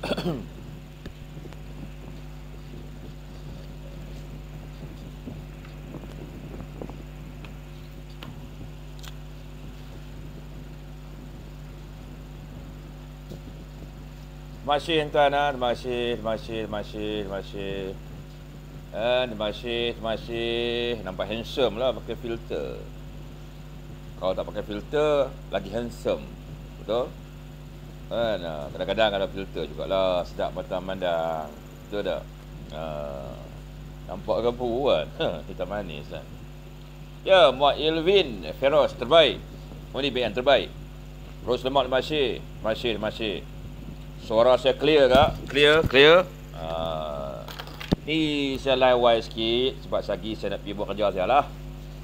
Terima kasih tuan, terima kasih. Nampak handsome lah pakai filter. Kalau tak pakai filter, lagi handsome. Betul? Kadang-kadang ada filter jugalah, sedap mata memandang. Betul tak? Nampak gabu kan? Kita manis kan? Ya, Muat Ilvin Feroz, terbaik. Ini BN terbaik. Terus lemak, terima kasih. Suara saya clear tak? Clear. Ni saya live sikit sebab lagi saya nak pergi buat kerja saya lah.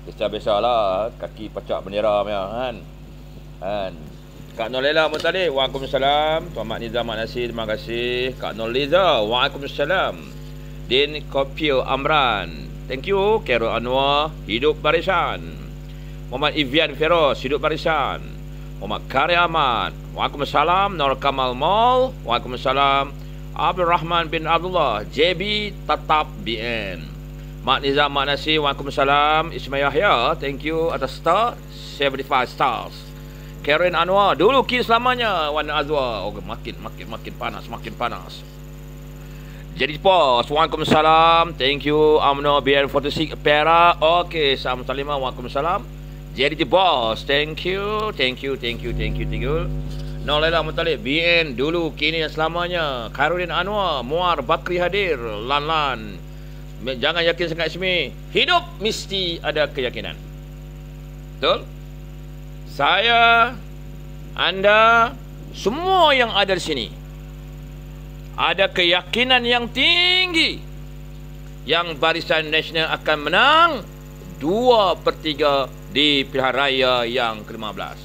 Biasa-biasalah, kaki pacak bendera kan. Kak Nolela Muttalib, waalaikumsalam. Tuan Mak Nizam Mak Nasir, terima kasih. Kak Noliza, waalaikumsalam. Din Kopio Amran, thank you. Khairul Anwar, hidup barisan. Muhammad Ivian Feroz, hidup barisan. Muhammad Karya Ahmad, waalaikumsalam. Nur Kamal Mall, waalaikumsalam. Abdul Rahman bin Abdullah, JB tetap BN. Mak Nizam Mak Nasir, waalaikumsalam. Ismail Yahya, thank you atas star 75 stars. Karen Anwar, dulu kini selamanya. Wan Azwa, makin panas. Jadi pos, waalaikumsalam. Thank you. Amno BN46 Pera. Okey, Sam Salimah, waalaikumsalam. Jadi bos, thank you. Nolela Muttalib, BN dulu kini dan selamanya. Khairudin Anwar, Muar Bakri hadir. Lan. Jangan yakin sangat Ismi. Hidup mesti ada keyakinan. Betul? Saya, anda, semua yang ada di sini ada keyakinan yang tinggi yang Barisan Nasional akan menang 2/3 di pilihan raya yang ke-15.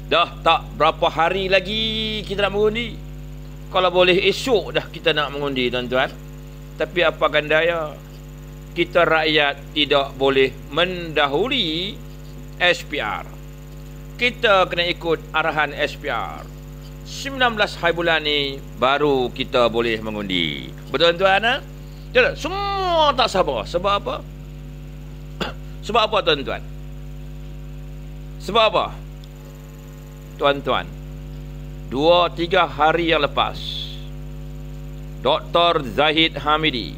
Dah tak berapa hari lagi kita nak mengundi. Kalau boleh esok dah kita nak mengundi, tuan-tuan. Tapi apakan daya, kita rakyat tidak boleh mendahului SPR. Kita kena ikut arahan SPR. 19 hari bulan ni baru kita boleh mengundi. Betul tuan-tuan? Tidak, semua tak sabar. Sebab apa? Sebab apa tuan-tuan? Sebab apa? Tuan-tuan, 2-3 hari yang lepas, Dr. Zahid Hamidi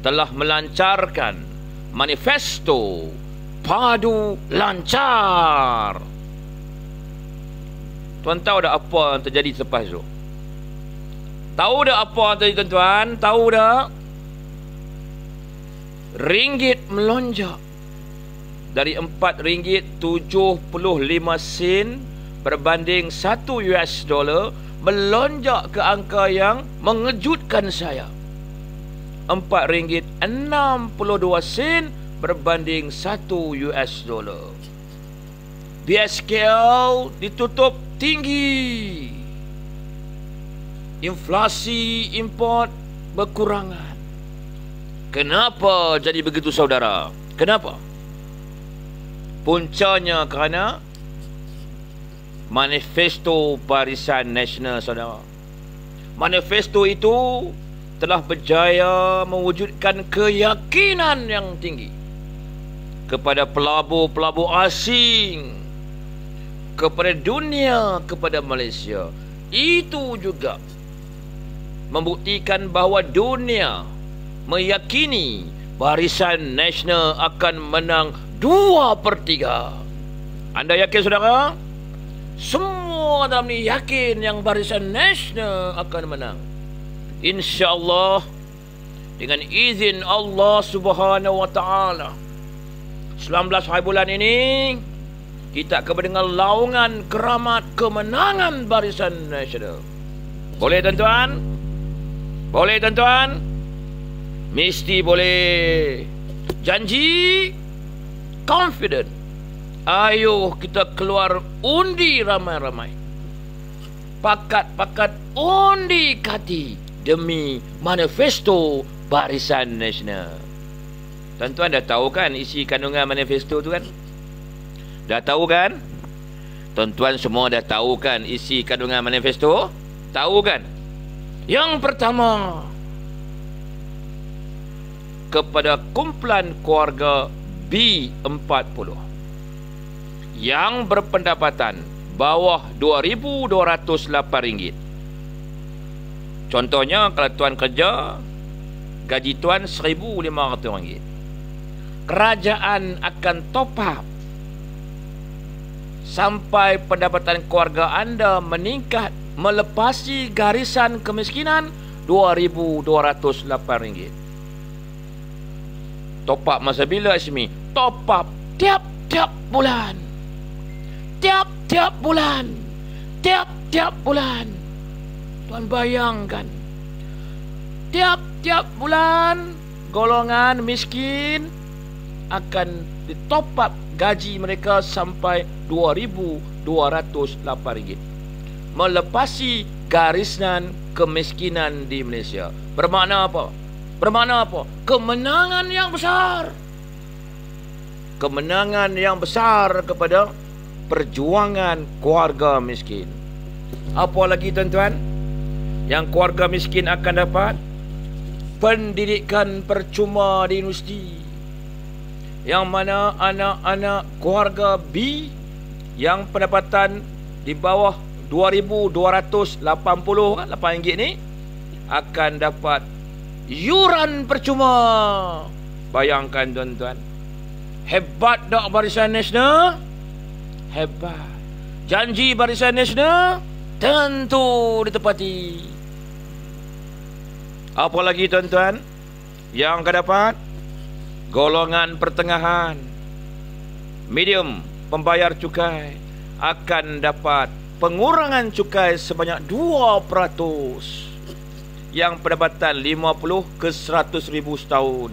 telah melancarkan manifesto padu lancar. Tuan tahu dah apa yang terjadi selepas itu? Tahu dah apa yang terjadi, tuan-tuan? Tahu dah? Ringgit melonjak dari RM4.75 berbanding $1 melonjak ke angka yang mengejutkan saya. RM4.62 berbanding $1. BSKL ditutup tinggi. Inflasi import berkurangan. Kenapa jadi begitu, saudara? Kenapa? Puncanya kerana manifesto Barisan Nasional, saudara. Manifesto itu telah berjaya mewujudkan keyakinan yang tinggi kepada pelabur-pelabur asing, kepada dunia, kepada Malaysia. Itu juga membuktikan bahawa dunia meyakini Barisan Nasional akan menang 2/3. Anda yakin, saudara? Semua dalam ni yakin yang Barisan Nasional akan menang. InsyaAllah, dengan izin Allah Subhanahu Wa Taala, 19 hari bulan ini kita akan mendengar laungan keramat kemenangan Barisan Nasional. Boleh, tuan-tuan? Boleh, tuan-tuan? Mesti boleh. Janji, confident. Ayo kita keluar undi ramai-ramai. Pakat-pakat undi kati demi manifesto Barisan Nasional. Tuan-tuan dah tahu kan isi kandungan manifesto tu kan? Dah tahu kan? Tuan-tuan semua dah tahu kan isi kandungan manifesto? Tahu kan? Yang pertama, kepada kumpulan keluarga B40 yang berpendapatan bawah RM2,208. Contohnya, kalau tuan kerja, gaji tuan RM1,500. Kerajaan akan top up sampai pendapatan keluarga anda meningkat melepasi garisan kemiskinan RM2,208. Top up masa bila, Ismi? Top up tiap-tiap bulan. Tiap-tiap bulan. Tiap-tiap bulan. Tuan bayangkan, tiap-tiap bulan golongan miskin akan ditop up gaji mereka sampai RM2,208, melepasi garisan kemiskinan di Malaysia. Bermakna apa? Bermakna apa? Kemenangan yang besar. Kemenangan yang besar kepada perjuangan keluarga miskin. Apa lagi, tuan-tuan? Yang keluarga miskin akan dapat pendidikan percuma di universiti, yang mana anak-anak keluarga B yang pendapatan di bawah RM2,280 kan, RM8 ni, akan dapat yuran percuma. Bayangkan, tuan-tuan. Hebat tak Barisan Nasional? Hebat. Janji Barisan Nasional tentu ditepati. Apa lagi, tuan-tuan, yang akan dapat? Golongan pertengahan, medium, pembayar cukai akan dapat pengurangan cukai sebanyak 2%. Yang pendapatan 50 ke 100 ribu setahun.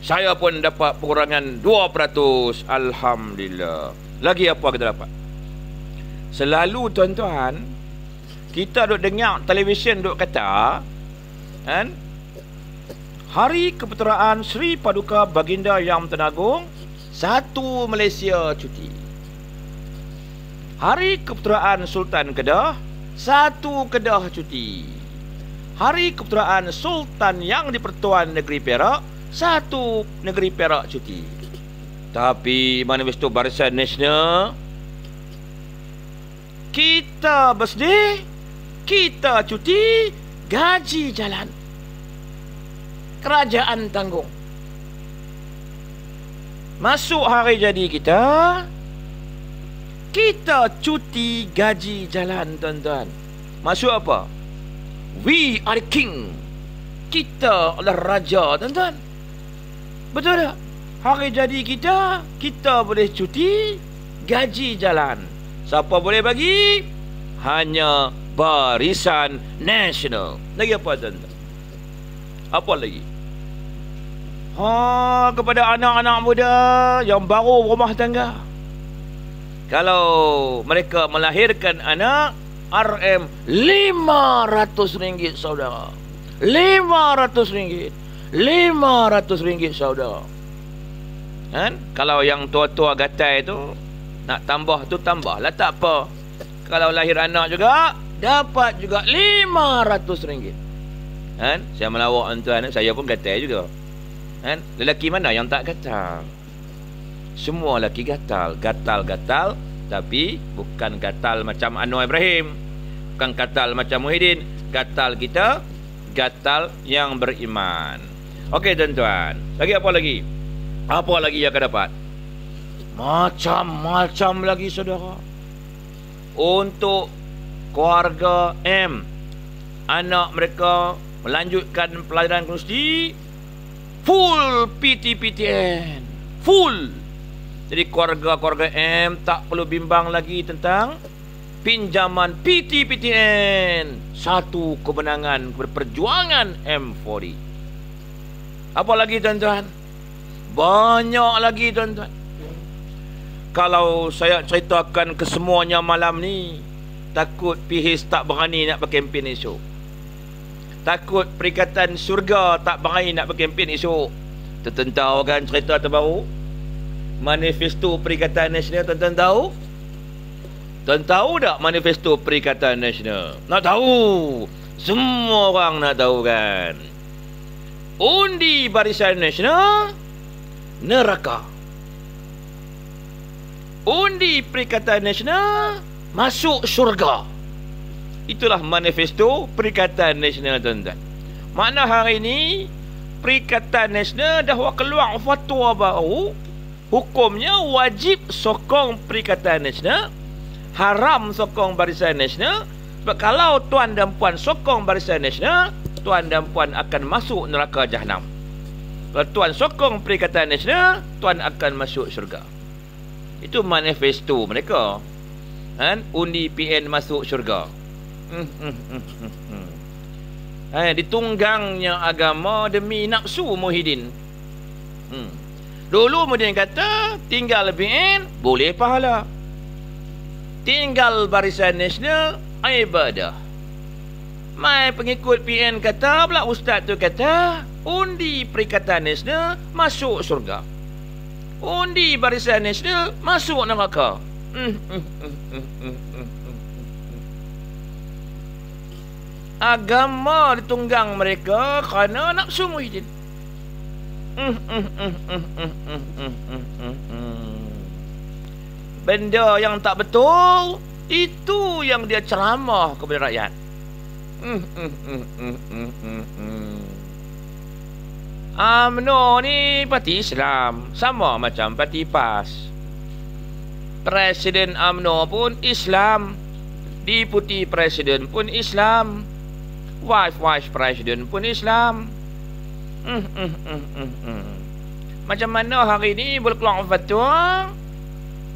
Saya pun dapat pengurangan 2%. Alhamdulillah. Lagi apa kita dapat? Selalu, tuan-tuan, kita duk dengar televisyen duk kata kan, Hari Keputeraan Sri Paduka Baginda Yang Pertama Agong, 1 Malaysia cuti. Hari Keputeraan Sultan Kedah, 1 Kedah cuti. Hari Keputeraan Sultan Yang di-Pertuan Negeri Perak, 1 Negeri Perak cuti. Tapi Manifesto Barisan Nasional, kita bersedih, kita cuti, gaji jalan, kerajaan tanggung. Masuk hari jadi kita, kita cuti, gaji jalan, tuan-tuan. Masuk apa? We are the king. Kita adalah raja, tuan-tuan. Betul tak? Hari jadi kita, kita boleh cuti, gaji jalan. Siapa boleh bagi? Hanya Barisan Nasional. Lagi apa, tuan-tuan? Apa lagi? Kepada anak-anak muda yang baru berumah tangga, kalau mereka melahirkan anak, RM500, saudara. RM500. RM500, saudara. Kan? Kalau yang tua-tua gatai tu nak tambah tu, tambahlah, tak apa. Kalau lahir anak juga, dapat juga RM500. Kan? Saya melawak, tuan, saya pun gatai juga. Kan? Lelaki mana yang tak gatal? Semua lelaki gatal. Gatal-gatal, tapi bukan gatal macam Anwar Ibrahim, bukan gatal macam Muhyiddin. Gatal kita, gatal yang beriman. Okey, tuan-tuan, lagi apa lagi? Apa lagi yang akan dapat? Macam-macam lagi, saudara. Untuk keluarga M, anak mereka melanjutkan pelajaran universiti, full PTPTN, full. Jadi keluarga-keluarga M tak perlu bimbang lagi tentang pinjaman PTPTN. Satu kemenangan kepada perjuangan M40. Apa lagi, tuan-tuan? Banyak lagi, tuan-tuan. Kalau saya ceritakan kesemuanya malam ni, takut PHIS tak berani nak berkempen esok. Takut Perikatan Syurga tak berani nak berkempen esok. Tuan-tuan kan cerita terbaru Manifesto Perikatan Nasional, tuan-tuan tahu? Tuan tahu tak manifesto Perikatan Nasional? Nak tahu? Semua orang nak tahu kan? Undi Barisan Nasional, neraka. Undi Perikatan Nasional, masuk syurga. Itulah manifesto Perikatan Nasional, tuan-tuan. Makna hari ini Perikatan Nasional dah keluar fatwa baru. Hukumnya wajib sokong Perikatan Nasional, haram sokong Barisan Nasional. Sebab kalau tuan dan puan sokong Barisan Nasional, tuan dan puan akan masuk neraka Jahanam. Kalau tuan sokong Perikatan Nasional, tuan akan masuk syurga. Itu manifesto mereka. Undi PN masuk syurga. Ditunggangnya agama demi nafsu Muhyiddin. Dulu Muhyiddin kata tinggal PN boleh pahala, tinggal Barisan Nasional ibadah. Mai pengikut PN kata pula, ustaz tu kata undi Perikatan Nasional masuk syurga, undi Barisan Nasional masuk neraka. Agama ditunggang mereka kerana nafsu Muhyiddin. Benda yang tak betul, itu yang dia ceramah kepada rakyat. UMNO ni parti Islam, sama macam parti PAS. Presiden UMNO pun Islam, Deputi Presiden pun Islam, Vice Presiden pun Islam. Macam mana hari ni boleh keluar fatwa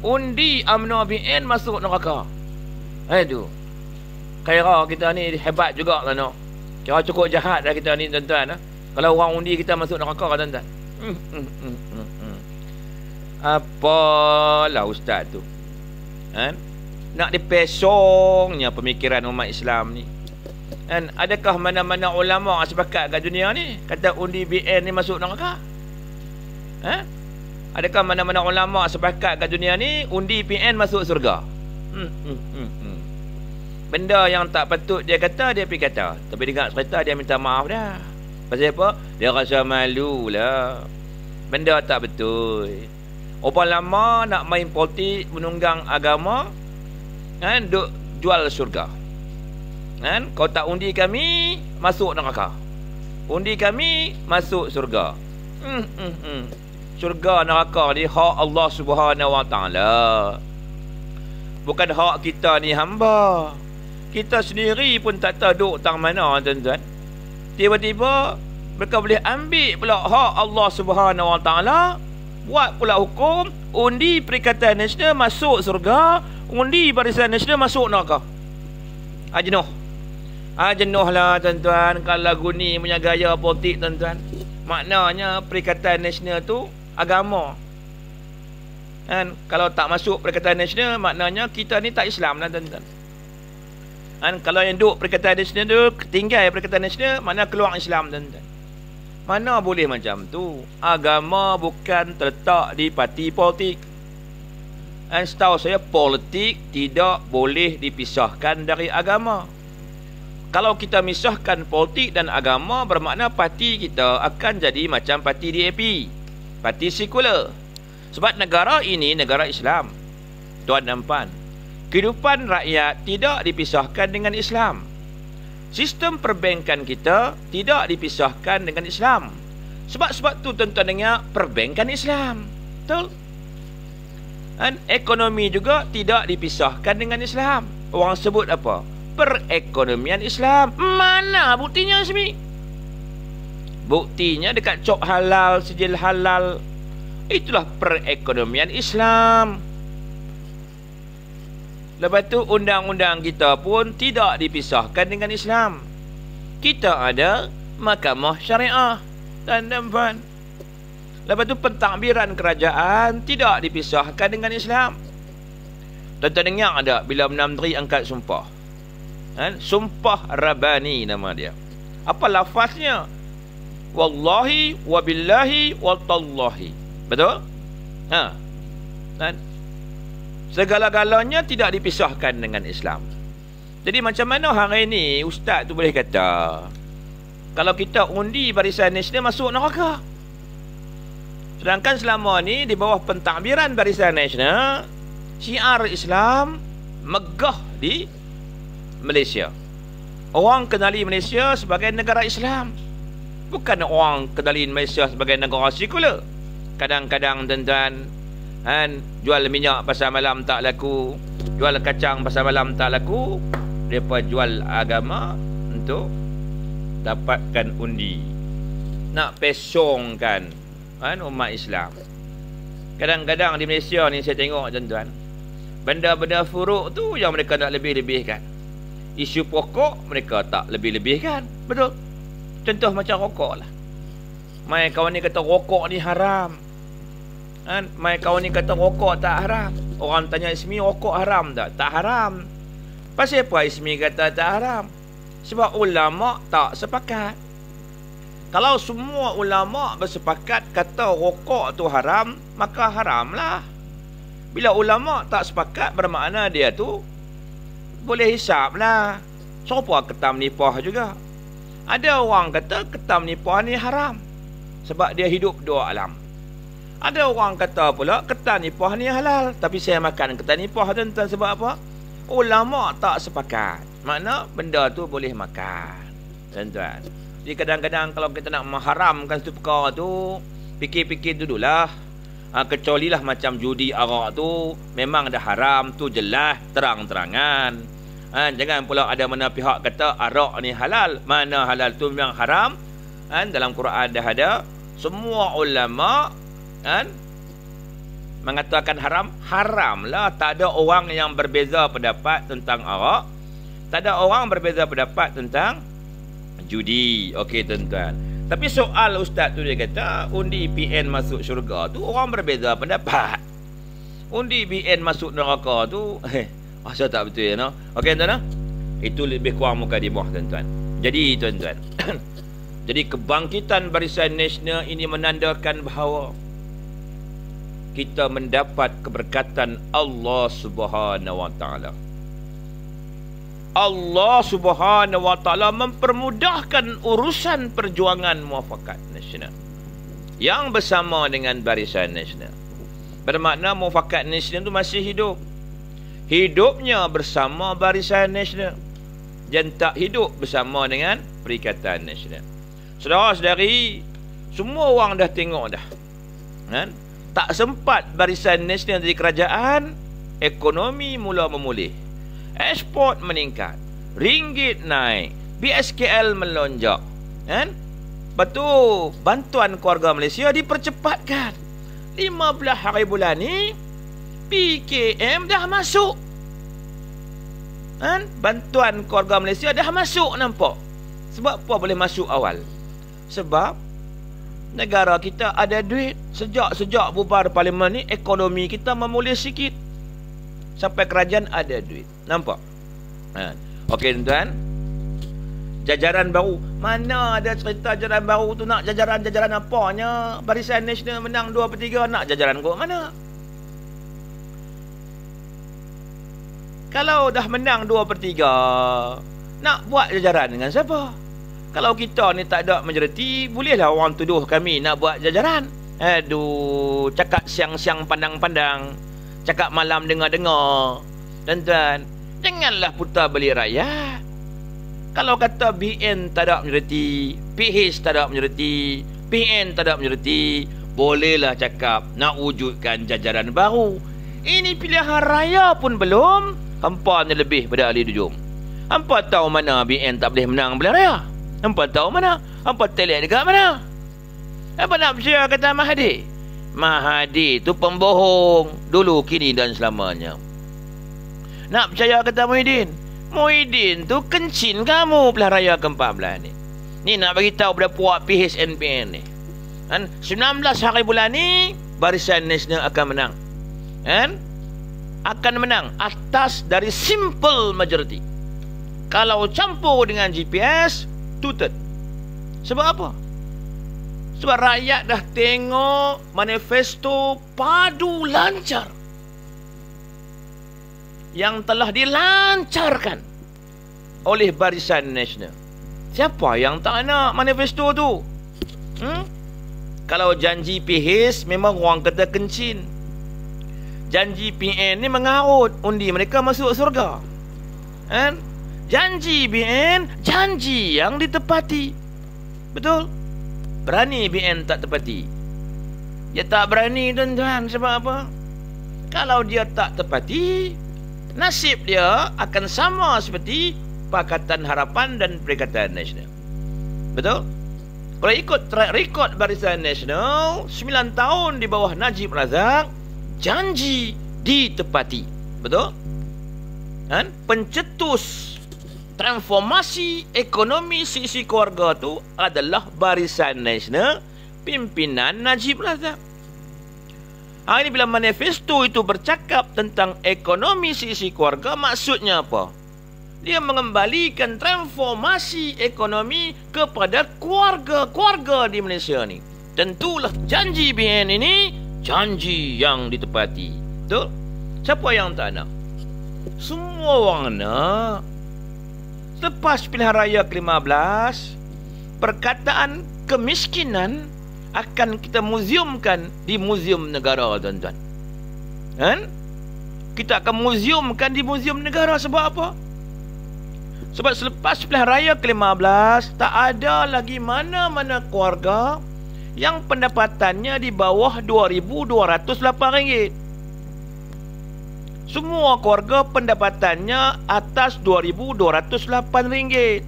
undi UMNO BN masuk neraka? Aduh, kira kita ni hebat juga lah, no. Kira cukup jahat dah kita ni, tuan-tuan. Kalau orang undi kita masuk neraka, tuan-tuan. Apalah ustaz tu, nak dipesongnya pemikiran umat Islam ni. Adakah mana-mana ulama sepakat kat dunia ni kata undi BN ni masuk neraka? Adakah mana-mana ulama sepakat kat dunia ni undi PN masuk surga? Benda yang tak patut dia kata, dia pergi kata. Tapi dengar cerita, dia minta maaf dah. Pasal apa? Dia rasa malu lah. Benda tak betul. Orang lama nak main politik, menunggang agama, duk jual surga. Kau tak undi kami, masuk neraka. Undi kami, masuk surga. Surga neraka ni hak Allah Subhanahu Wa Taala, bukan hak kita ni hamba. Kita sendiri pun tak tahu duk tang mana, tuan-tuan. Tiba-tiba mereka boleh ambil pula hak Allah Subhanahu Wa Taala, buat pula hukum undi Perikatan Nasional masuk surga, undi Barisan Nasional masuk neraka. Jenuh lah, tuan-tuan. Kalau lagu ni punya gaya politik, tuan-tuan. Maknanya Perikatan Nasional tu agama. Kalau tak masuk Perikatan Nasional, maknanya kita ni tak Islam lah, tuan-tuan. Kalau yang duduk Perikatan Nasional tu, tinggal Perikatan Nasional, makna keluar Islam, tuan-tuan. Mana boleh macam tu? Agama bukan terletak di parti politik. Setahu saya, politik tidak boleh dipisahkan dari agama. Kalau kita misahkan politik dan agama, bermakna parti kita akan jadi macam parti DAP, parti sekular. Sebab negara ini negara Islam, tuan dan puan. Kehidupan rakyat tidak dipisahkan dengan Islam. Sistem perbankan kita tidak dipisahkan dengan Islam. Sebab tu tuan-tuan dengar perbankan Islam, betul? Ekonomi juga tidak dipisahkan dengan Islam. Orang sebut apa? Perekonomian Islam. Mana buktinya Ismi? Buktinya dekat cop halal, sijil halal. Itulah perekonomian Islam. Lepas tu undang-undang kita pun tidak dipisahkan dengan Islam. Kita ada mahkamah syariah dan puan. Lepas tu pentadbiran kerajaan tidak dipisahkan dengan Islam. Tuan-tuan dengar ada bila Perdana Menteri angkat sumpah? Sumpah Rabbani nama dia. Apa lafaznya? Wallahi, wabillahi, watallahi. Betul? Segala-galanya tidak dipisahkan dengan Islam. Jadi macam mana hari ini ustaz tu boleh kata kalau kita undi Barisan Nasional masuk neraka? Sedangkan selama ni di bawah pentadbiran Barisan Nasional, syiar Islam megah di Malaysia. Orang kenali Malaysia sebagai negara Islam, bukan orang kenali Malaysia sebagai negara sekular. Kadang-kadang tuan-tuan, jual minyak pasal malam tak laku, jual kacang pasal malam tak laku, mereka jual agama untuk dapatkan undi, nak pesongkan umat Islam. Kadang-kadang di Malaysia ni saya tengok tuan-tuan, benda-benda furuk tu yang mereka nak lebih-lebihkan, isu pokok mereka tak lebih-lebihkan. Betul? Contoh macam rokok lah. Mai kawan ni kata rokok ni haram, mai kawan ni kata rokok tak haram. Orang tanya Ismi, rokok haram tak? Tak haram. Pasal apa Ismi kata tak haram? Sebab ulama tak sepakat. Kalau semua ulama bersepakat kata rokok tu haram, maka haramlah. Bila ulama tak sepakat, bermakna dia tu boleh hisap lah. Siapa ketam nipah juga. Ada orang kata ketam nipah ni haram sebab dia hidup dua alam. Ada orang kata pula ketam nipah ni halal, tapi saya makan ketam nipah tuan-tuan sebab apa? Ulama tak sepakat. Makna benda tu boleh makan, tuan-tuan. Jadi kadang-kadang kalau kita nak mengharamkan satu perkara tu, fikir-fikir dululah. Kecuali lah macam judi arak tu memang dah haram, tu jelas terang-terangan. Jangan pula ada mana pihak kata arak ni halal, mana halal tu memang haram. Dalam Quran dah ada. Semua ulama mengatakan haram, haram lah. Tak ada orang yang berbeza pendapat tentang arak. Tak ada orang berbeza pendapat tentang judi. Okey tuan-tuan. Tapi soal ustaz tu dia kata undi PN masuk syurga tu orang berbeza pendapat. Undi PN masuk neraka tu asal tak betul ya no. Okey tuan-tuan. Itu lebih kurang mukadimah tuan-tuan. Jadi tuan-tuan. Jadi kebangkitan Barisan Nasional ini menandakan bahawa kita mendapat keberkatan Allah Subhanahu Wa Taala. Allah Subhanahu Wa Taala mempermudahkan urusan perjuangan muafakat nasional yang bersama dengan Barisan Nasional. Bermakna muafakat nasional itu masih hidup. Hidupnya bersama Barisan Nasional dan tak hidup bersama dengan Perikatan Nasional. Saudara-saudari, semua orang dah tengok dah. Tak sempat Barisan Nasional dari kerajaan, ekonomi mula memulih. Ekspor meningkat, ringgit naik, BSKL melonjak, betul, bantuan keluarga Malaysia dipercepatkan. 15 hari bulan ni PKM dah masuk, bantuan keluarga Malaysia dah masuk. Nampak? Sebab apa boleh masuk awal? Sebab negara kita ada duit. Sejak bubar parlimen ni, ekonomi kita memulih sikit. Sampai kerajaan ada duit. Nampak? Okey tuan-tuan. Jajaran baru. Mana ada cerita jajaran baru tu? Nak jajaran-jajaran apanya? Barisan Nasional menang 2/3. Nak jajaran kau mana? Kalau dah menang 2/3, nak buat jajaran dengan siapa? Kalau kita ni tak ada majoriti, bolehlah orang tuduh kami nak buat jajaran. Aduh, cakap siang-siang pandang-pandang, cakap malam dengar-dengar. Tuan-tuan, janganlah putar balik rakyat. Kalau kata BN tak ada majoriti, PH tak ada majoriti, PN tak ada majoriti, bolehlah cakap nak wujudkan jajaran baru. Ini pilihan raya pun belum, hampa ni lebih pada ahli nujum. Hampa tahu mana BN tak boleh menang pilihan raya? Hampa tahu mana? Hampa telik dekat mana? Apa nak percaya kata Mahathir? Mahathir tu pembohong dulu, kini dan selamanya. Nak percaya kata Muhyiddin? Muhyiddin tu kencin kamu pilihan raya ke-14 ni. Ni nak bagi tahu pada puak PHNPN ni. 19 hari bulan ni Barisan Nasional akan menang. Akan menang atas dari simple majority. Kalau campur dengan GPS, two-third. Sebab apa? Sebab rakyat dah tengok manifesto padu lancar. yang telah dilancarkan oleh Barisan Nasional. Siapa yang tak nak manifesto tu? Kalau janji PH memang orang kata kencin. Janji PN ni mengarut undi mereka masuk surga. Kan? Janji BN, janji yang ditepati. Betul? Berani BN tak tepati. Dia tak berani, tuan-tuan. Sebab apa? Kalau dia tak tepati, nasib dia akan sama seperti Pakatan Harapan dan Perikatan Nasional. Betul? Kalau ikut track record Barisan Nasional, 9 tahun di bawah Najib Razak, janji ditepati. Betul? Kan? Pencetus transformasi ekonomi sisi keluarga tu adalah Barisan Nasional pimpinan Najib Razak. Hari ini bila manifesto itu bercakap tentang ekonomi sisi keluarga, maksudnya apa? Dia mengembalikan transformasi ekonomi kepada keluarga-keluarga di Malaysia ni. Tentulah janji BN ini janji yang ditepati. Betul? Siapa yang tak nak? Semua orang nak. Selepas pilihan raya ke-15, perkataan kemiskinan akan kita muziumkan di Muzium Negara, tuan-tuan. Kan? Kita akan muziumkan di Muzium Negara. Sebab apa? Sebab selepas pilihan raya ke-15, tak ada lagi mana-mana keluarga yang pendapatannya di bawah RM2,208. Semua keluarga pendapatannya atas RM2,208.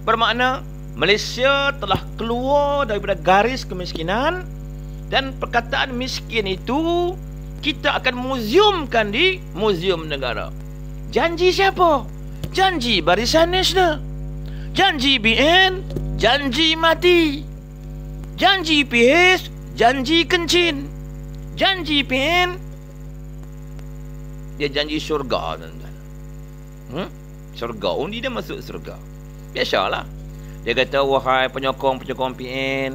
Bermakna Malaysia telah keluar daripada garis kemiskinan, dan perkataan miskin itu kita akan muziumkan di Muzium Negara. Janji siapa? Janji Barisan Nasional. Janji BN, janji mati. Janji PH, janji kencin. Janji PN, dia janji syurga, tuan-tuan. Syurga, undi dia masuk syurga. Biasalah. Dia kata, wahai penyokong-penyokong PN,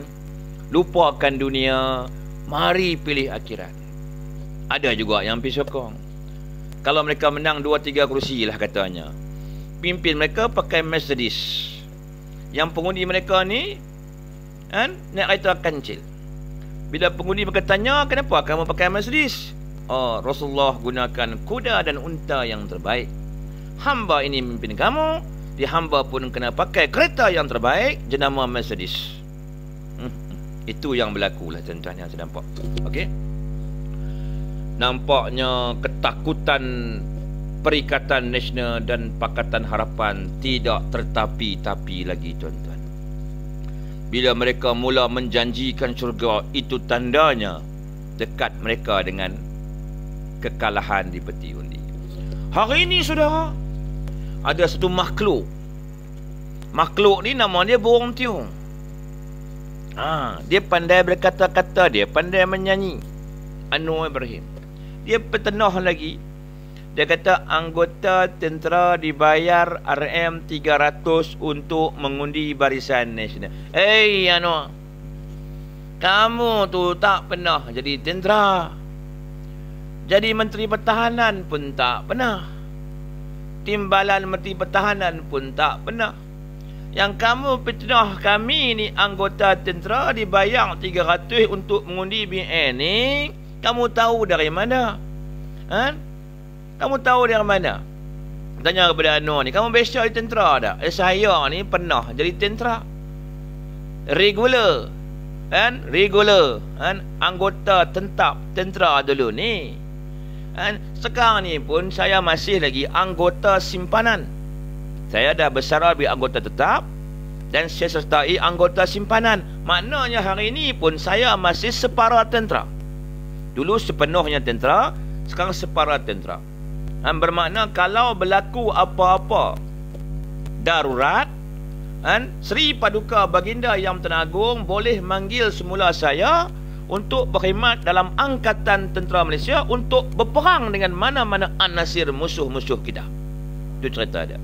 lupakan dunia, mari pilih akhirat. Ada juga yang pergi sokong. Kalau mereka menang 2-3 kursi lah katanya, pimpin mereka pakai Mercedes. Yang pengundi mereka ni naik kereta kancil. Bila pengundi mereka tanya, kenapa kamu pakai Mercedes? Oh, Rasulullah gunakan kuda dan unta yang terbaik. Hamba ini memimpin kamu, di hamba pun kena pakai kereta yang terbaik, jenama Mercedes. Itu yang berlaku lah, tuan-tuan, yang saya nampak. Okey. Nampaknya ketakutan Perikatan Nasional dan Pakatan Harapan tidak tertapi-tapi lagi, tuan-tuan. Bila mereka mula menjanjikan syurga, itu tandanya dekat mereka dengan kekalahan di peti undi. Hari ini, saudara, ada satu makhluk. Makhluk ni nama dia burung tiung. Dia pandai berkata-kata, dia pandai menyanyi. Anwar Ibrahim. Dia petenah lagi. Dia kata anggota tentera dibayar RM300 untuk mengundi Barisan Nasional. Anwar, kamu tu tak pernah jadi tentera. Jadi Menteri Pertahanan pun tak pernah. Timbalan Menteri Pertahanan pun tak pernah. Yang kamu fitnah kami ni anggota tentera dibayar 300 untuk mengundi BN ni, kamu tahu dari mana? Kamu tahu dari mana? Tanya kepada Anwar ni, kamu biasa di tentera tak? Saya ni pernah jadi tentera. Regular. Regular. Anggota tetap tentera dulu ni. Sekarang ni pun saya masih lagi anggota simpanan. Saya dah bersara sebagai anggota tetap dan saya sertai anggota simpanan. Maknanya hari ini pun saya masih separa tentera. Dulu sepenuhnya tentera, sekarang separa tentera. Bermakna kalau berlaku apa-apa darurat, Sri Paduka Baginda Yang Pertuan Agong boleh manggil semula saya untuk berkhidmat dalam Angkatan Tentera Malaysia untuk berperang dengan mana-mana anasir musuh-musuh kita. Itu cerita dia.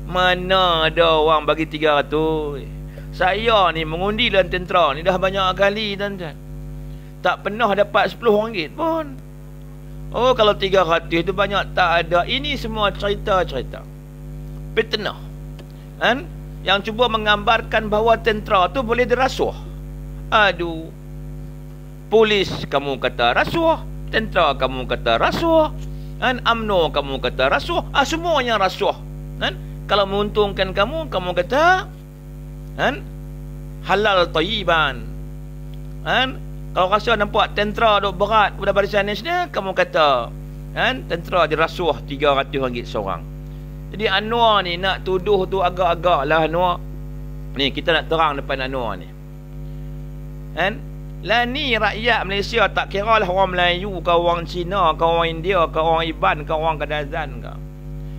Mana ada orang bagi 300? Saya ni mengundi dalam tentera ni dah banyak kali, tuan-tuan. Tak pernah dapat RM10 pun. Oh, kalau 300 tu banyak tak ada. Ini semua cerita-cerita fitnah. Kan? Yang cuba menggambarkan bahawa tentera tu boleh dirasuah. Aduh. Polis kamu kata rasuah, tentera kamu kata rasuah, kan? UMNO kamu kata rasuah. Semuanya rasuah. Kan? Kalau menguntungkan kamu kata kan? Halal tayyiban. Kan? Kalau rasa nampak tentera duk berat pada Barisan Nasional, kamu kata kan? Tentera dirasuah RM300 seorang. Jadi Anwar ni nak tuduh tu agak-agak lah Anwar. Ni kita nak terang depan Anwar ni. Kan? Lah ni rakyat Malaysia, tak kira lah orang Melayu ke orang Cina ke orang India ke orang Iban ke orang Kadazan ke.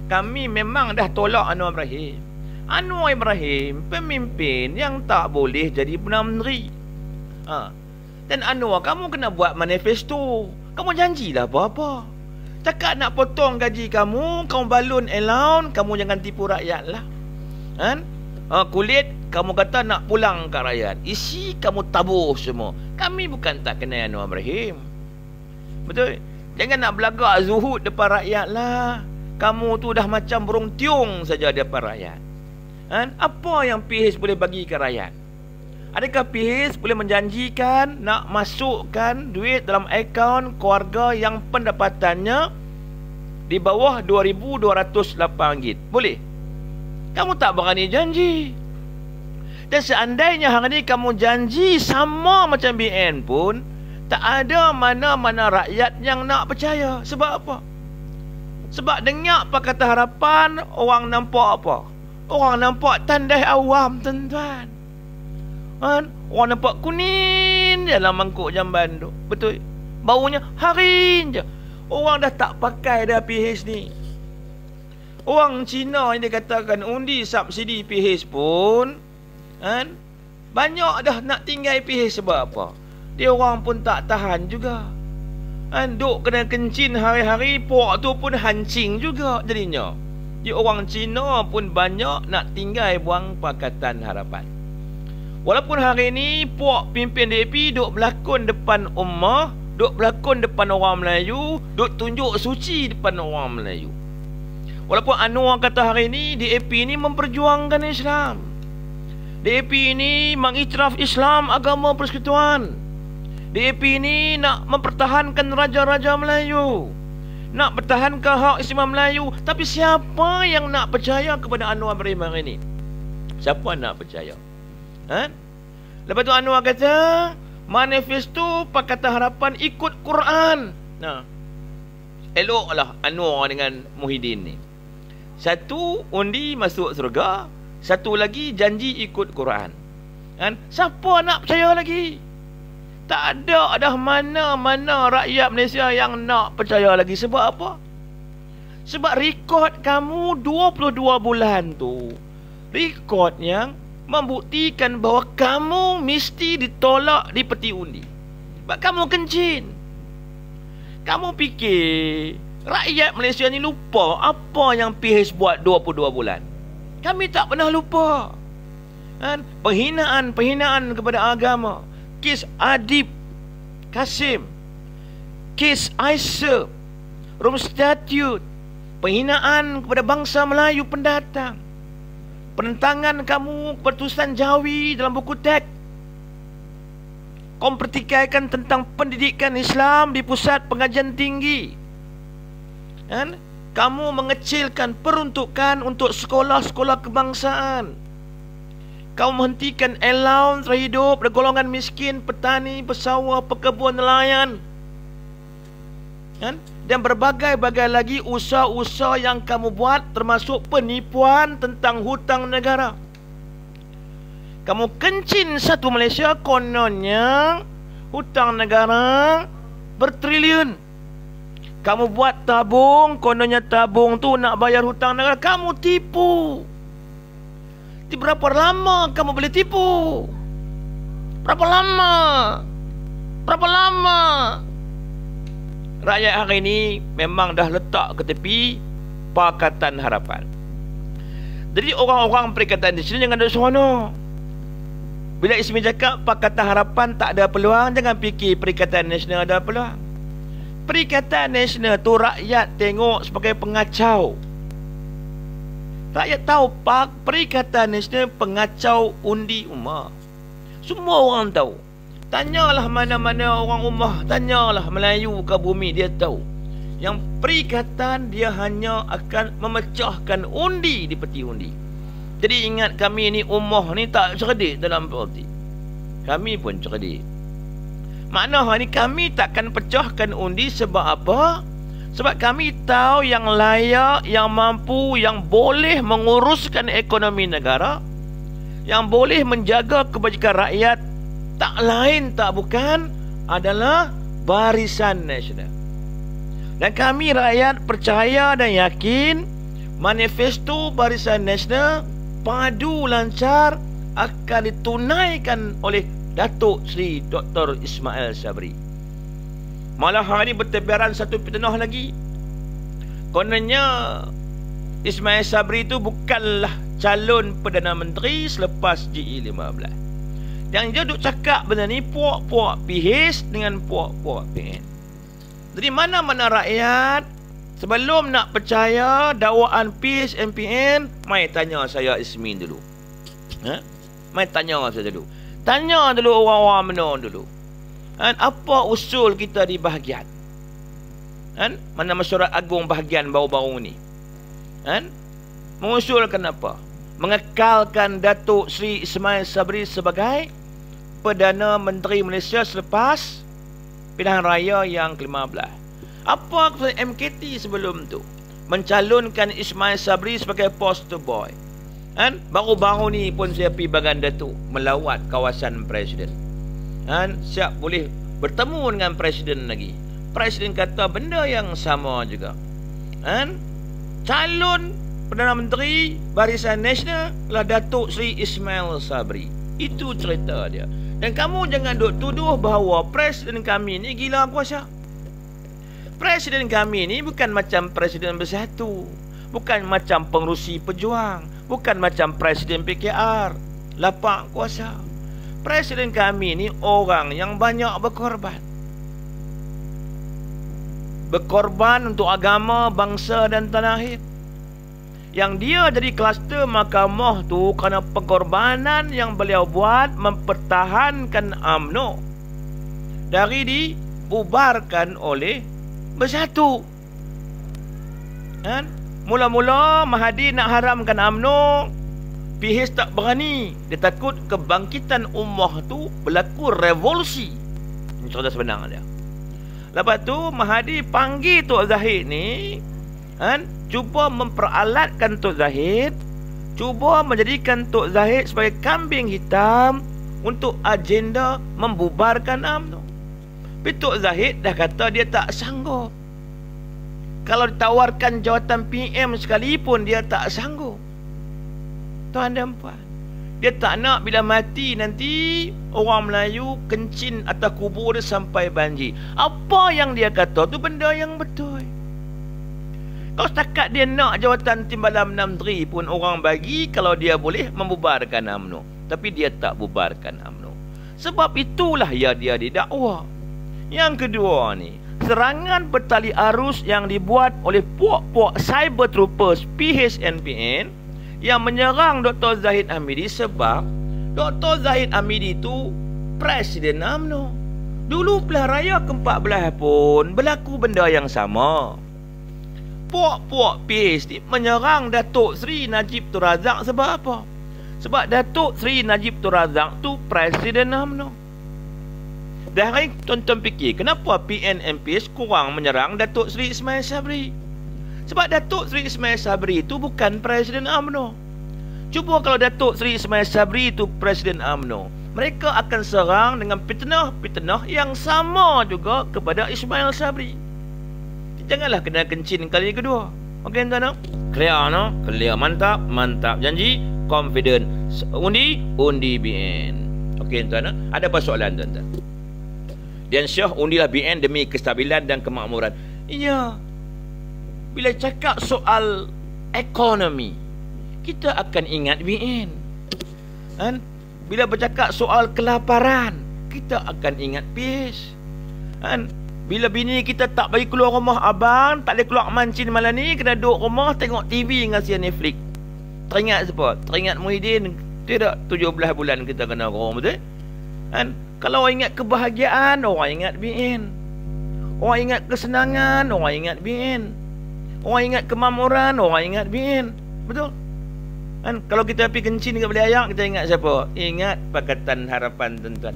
Kami memang dah tolak Anwar Ibrahim. Anwar Ibrahim pemimpin yang tak boleh jadi Perdana Menteri. Dan Anwar, kamu kena buat manifesto. Kamu janjilah apa-apa. Cakap nak potong gaji kamu, kamu balun allowance, kamu jangan tipu rakyat lah. Kan? Kulit kamu kata nak pulang kat rakyat, isi kamu tabur semua. Kami bukan tak kenal Anwar Ibrahim. Betul? Jangan nak belagak zuhud depan rakyat lah. Kamu tu dah macam burung tiung saja depan rakyat. Kan? Apa yang PH boleh bagi ke rakyat? Adakah PH boleh menjanjikan nak masukkan duit dalam akaun keluarga yang pendapatannya di bawah RM2,208? Boleh? Kamu tak berani janji. Dan seandainya hari ni kamu janji sama macam BN pun, tak ada mana-mana rakyat yang nak percaya. Sebab apa? Sebab dengar Pakatan Harapan, orang nampak apa? Orang nampak tandai awam, tuan-tuan. Kan? Orang nampak kuning dalam mangkuk jamban tu. Betul? Baunya harin je. Orang dah tak pakai dah PH ni. Orang Cina yang dia katakan undi subsidi PH pun, kan? Banyak dah nak tinggal PH sebab apa? Dia orang pun tak tahan juga. Kan? Duk kena kencing hari-hari, pok tu pun hancing juga jadinya. Dia orang Cina pun banyak nak tinggal buang Pakatan Harapan. Walaupun hari ni puak pimpin DAP duk berlakon depan ummah, duk berlakon depan orang Melayu, duk tunjuk suci depan orang Melayu. Walaupun Anwar kata hari ni DAP ni memperjuangkan Islam, DAP ni mengiktiraf Islam agama persekutuan, DAP ni nak mempertahankan raja-raja Melayu, nak pertahankan hak istimewa Melayu. Tapi siapa yang nak percaya kepada Anwar Ibrahim hari ni? Siapa nak percaya? Lepas tu Anwar kata manifesto Pakatan Harapan ikut Quran. Eloklah Anwar dengan Muhyiddin ni. Satu undi masuk surga, satu lagi janji ikut Quran. Kan? Siapa nak percaya lagi? Tak ada dah mana-mana rakyat Malaysia yang nak percaya lagi. Sebab apa? Sebab rekod kamu 22 bulan tu, rekod yang membuktikan bahawa kamu mesti ditolak di peti undi. Sebab kamu kencing. Kamu fikir rakyat Malaysia ni lupa apa yang PH buat 22 bulan? Kami tak pernah lupa. Kan? Penghinaan kepada agama, kes Adib Kasim, kes Aisyah, Rum Statute, penghinaan kepada bangsa Melayu pendatang, penentangan kamu keputusan Jawi dalam buku teks, kamu pertikaikan tentang pendidikan Islam di pusat pengajian tinggi, kan? Kamu mengecilkan peruntukan untuk sekolah-sekolah kebangsaan, kamu menghentikan allowance terhidup dari golongan miskin, petani, pesawah, pekebun, nelayan, kan? Dan berbagai-bagai lagi usaha-usaha yang kamu buat, termasuk penipuan tentang hutang negara. Kamu kencin satu Malaysia, kononnya hutang negara bertriliun. Kamu buat tabung, kononnya tabung tu nak bayar hutang negara. Kamu tipu. Berapa lama kamu boleh tipu? Berapa lama? Berapa lama? Rakyat hari ini memang dah letak ke tepi Pakatan Harapan. Jadi orang-orang Perikatan Nasional jangan duduk seronok. Bila Ismi cakap Pakatan Harapan tak ada peluang, jangan fikir Perikatan Nasional ada peluang. Perikatan Nasional tu rakyat tengok sebagai pengacau. Rakyat tahu Perikatan Nasional pengacau undi Ummah. Semua orang tahu. Tanyalah mana-mana orang Ummah, tanyalah Melayu ke bumi, dia tahu. Yang perikatan dia hanya akan memecahkan undi di peti undi. Jadi ingat, kami ni Ummah ni tak cerdik dalam politik. Kami pun cerdik. Maknanya ni kami takkan pecahkan undi sebab apa? Sebab kami tahu yang layak, yang mampu, yang boleh menguruskan ekonomi negara, yang boleh menjaga kebajikan rakyat, tak lain tak bukan adalah Barisan Nasional. Dan kami rakyat percaya dan yakin manifesto Barisan Nasional padu lancar akan ditunaikan oleh Datuk Seri Dr. Ismail Sabri. Malah hari ini bertebaran satu fitnah lagi. Kononnya Ismail Sabri itu bukanlah calon Perdana Menteri selepas GE15. Yang dia duk cakap benda ni puak-puak PH dengan puak-puak PN. Jadi mana-mana rakyat sebelum nak percaya dakwaan PH MPN, mai tanya saya Ismin dulu. Mai tanya saya dulu. Tanya dulu orang-orang mana dulu. Apa usul kita di bahagian? Mana Mesyuarat Agung bahagian baru-baru ni? Mengusulkan apa? Mengekalkan Datuk Seri Ismail Sabri sebagai Perdana Menteri Malaysia selepas pilihan raya yang ke-15. Apa keputusan MKT sebelum tu? Mencalonkan Ismail Sabri sebagai poster boy. Baru-baru ni pun saya pergi Baganda tu melawat kawasan Presiden. Siap boleh bertemu dengan Presiden lagi. Presiden kata benda yang sama juga. Calon Perdana Menteri Barisan Nasional adalah Datuk Seri Ismail Sabri. Itu cerita dia. Dan kamu jangan duk tuduh bahawa Presiden kami ni gila kuasa. Presiden kami ni bukan macam Presiden Bersatu, bukan macam pengerusi pejuang, bukan macam Presiden PKR lapak kuasa. Presiden kami ni orang yang banyak berkorban. Berkorban untuk agama, bangsa dan tanah air. Yang dia jadi kluster mahkamah tu kerana pengorbanan yang beliau buat mempertahankan UMNO dari dibubarkan oleh Bersatu. Mula-mula Mahathir nak haramkan UMNO, PH tak berani. Dia takut kebangkitan ummah tu berlaku revolusi. Ini cerita sebenar dia. Lepas tu Mahathir panggil Tok Zahid ni, cuba memperalatkan Tok Zahid, cuba menjadikan Tok Zahid sebagai kambing hitam untuk agenda membubarkan UMNO. Tapi Tok Zahid dah kata dia tak sanggup. Kalau ditawarkan jawatan PM sekalipun dia tak sanggup. Tuan dan puan, dia tak nak bila mati nanti orang Melayu kencin atas kubur dia sampai banjir. Apa yang dia kata tu benda yang betul. Kalau setakat dia nak jawatan Timbalan Menteri pun orang bagi kalau dia boleh membubarkan UMNO. Tapi dia tak bubarkan UMNO. Sebab itulah ya dia didakwa. Yang kedua ni, serangan bertali arus yang dibuat oleh puak-puak cyber troopers PHNPN yang menyerang Dr. Zahid Hamidi sebab Dr. Zahid Hamidi tu Presiden UMNO. Dulu pilihan raya ke-14 pun berlaku benda yang sama. Puak-puak PH ni menyerang Datuk Seri Najib Tun Razak sebab apa? Sebab Datuk Seri Najib Tun Razak tu Presiden UMNO. Dah hari tuan-tuan fikir kenapa PNMPS kurang menyerang Datuk Seri Ismail Sabri? Sebab Datuk Seri Ismail Sabri itu bukan Presiden UMNO. Cuba kalau Datuk Seri Ismail Sabri itu Presiden UMNO, mereka akan serang dengan fitnah yang sama juga kepada Ismail Sabri. Janganlah kena kencin kali kedua. Okey tuan-tuan? Clear no? Clear, mantap, mantap. Janji, confident. Undi BN. Okey tuan-tuan? Ada apa soalan tuan-tuan? Dian Syah undilah BN demi kestabilan dan kemakmuran. Iya. Bila cakap soal ekonomi, kita akan ingat BN. Bila bercakap soal kelaparan, kita akan ingat PH. Bila bini kita tak bagi keluar rumah, abang tak boleh keluar mancin malam ni, kena duduk rumah tengok TV dengan siar Netflix. Teringat siapa? Teringat Muhyiddin. Tidak, 17 bulan kita kena kurung, betul? Kan? Kalau orang ingat kebahagiaan, orang ingat BN. Orang ingat kesenangan, orang ingat BN. Orang ingat kemakmuran, orang ingat BN. Betul? Kan? Kalau kita pergi kencing dekat Balai Ayak, kita ingat siapa? Ingat Pakatan Harapan, tuan-tuan.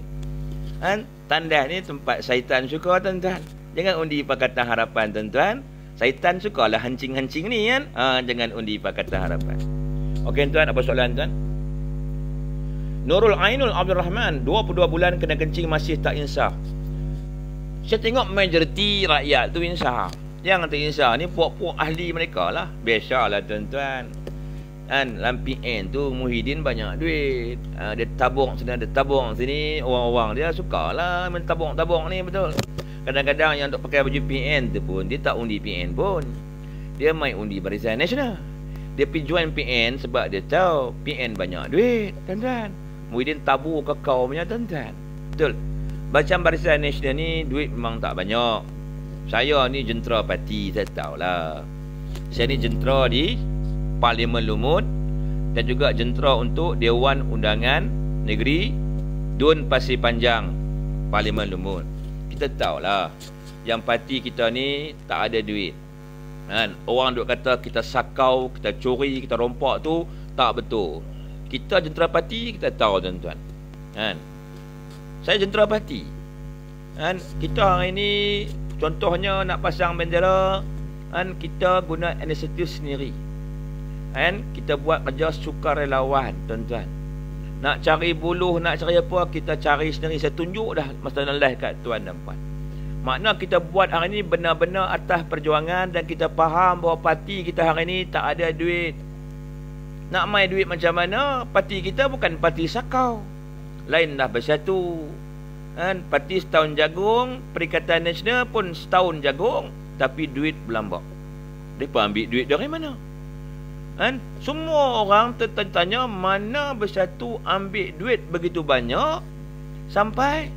Kan? Tandas ni tempat syaitan suka, tuan-tuan. Jangan undi Pakatan Harapan, tuan-tuan. Syaitan sukalah hancing-hancing ni, kan? Jangan undi Pakatan Harapan. Okey, tuan, apa soalan, tuan? Nurul Ainul Abdul Rahman, 22 bulan kena kencing masih tak insaf. Saya tengok majoriti rakyat tu insaf. Yang tak insaf ni puak-puak ahli mereka lah. Biasalah, tuan-tuan. Kan, lampi N tu Muhyiddin banyak duit. Dia tabung sini, dia tabung sini. Orang-orang dia sukalah main tabung-tabung ni, betul. Kadang-kadang yang untuk pakai baju PN tu pun dia tak undi PN pun. Dia main undi Barisan Nasional. Dia pergi join PN sebab dia tahu PN banyak duit, tuan-tuan. Muhyiddin tabur kakao punya, tuan-tuan. Betul. Macam Barisan Nasional ni duit memang tak banyak. Saya ni jentera parti, saya tahulah. Saya ni jentera di Parlimen Lumut dan juga jentera untuk Dewan Undangan Negeri Dun Pasir Panjang, Parlimen Lumut. Kita tahulah yang parti kita ni tak ada duit. Kan? Orang duk kata kita sakau, kita curi, kita rompak tu tak betul. Kita jentera parti, kita tahu, tuan-tuan. Kan? Saya jentera parti. Kan? Kita hari ni contohnya nak pasang bendera, kan, kita guna inisiatif sendiri. Kan? Kita buat kerja sukarelawan, tuan-tuan. Nak cari buluh, nak cari apa, kita cari sendiri. Saya tunjuk dah masa live kat tuan dan puan. Makna kita buat hari ni benar-benar atas perjuangan dan kita faham bahawa parti kita hari ni tak ada duit. Nak main duit macam mana? Parti kita bukan parti sakau. Lain dah bersatu. Kan? Parti setahun jagung, Perikatan Nasional pun setahun jagung, tapi duit berlambak. Mereka ambil duit dari mana? Kan? Semua orang tertanya mana bersatu ambil duit begitu banyak sampai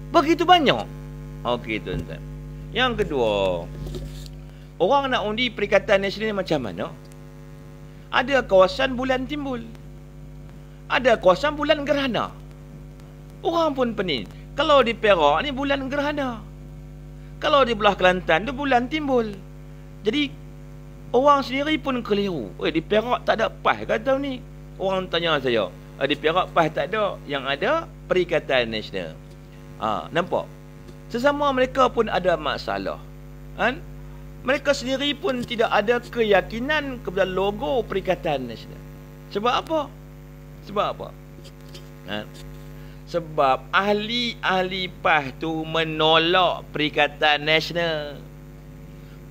begitu banyak. Okey, tuan-tuan. Yang kedua, orang nak undi Perikatan Nasional macam mana? Ada kawasan bulan timbul, ada kawasan bulan gerhana. Orang pun pening. Kalau di Perak ni bulan gerhana, kalau di belah Kelantan tu bulan timbul. Jadi orang sendiri pun keliru. Di Perak tak ada PAS kata ni. Orang tanya saya, di Perak PAS tak ada, yang ada Perikatan Nasional. Nampak? Sesama mereka pun ada masalah. Kan? Mereka sendiri pun tidak ada keyakinan kepada logo Perikatan Nasional. Sebab apa? Sebab apa? Sebab ahli-ahli PAS tu menolak Perikatan Nasional.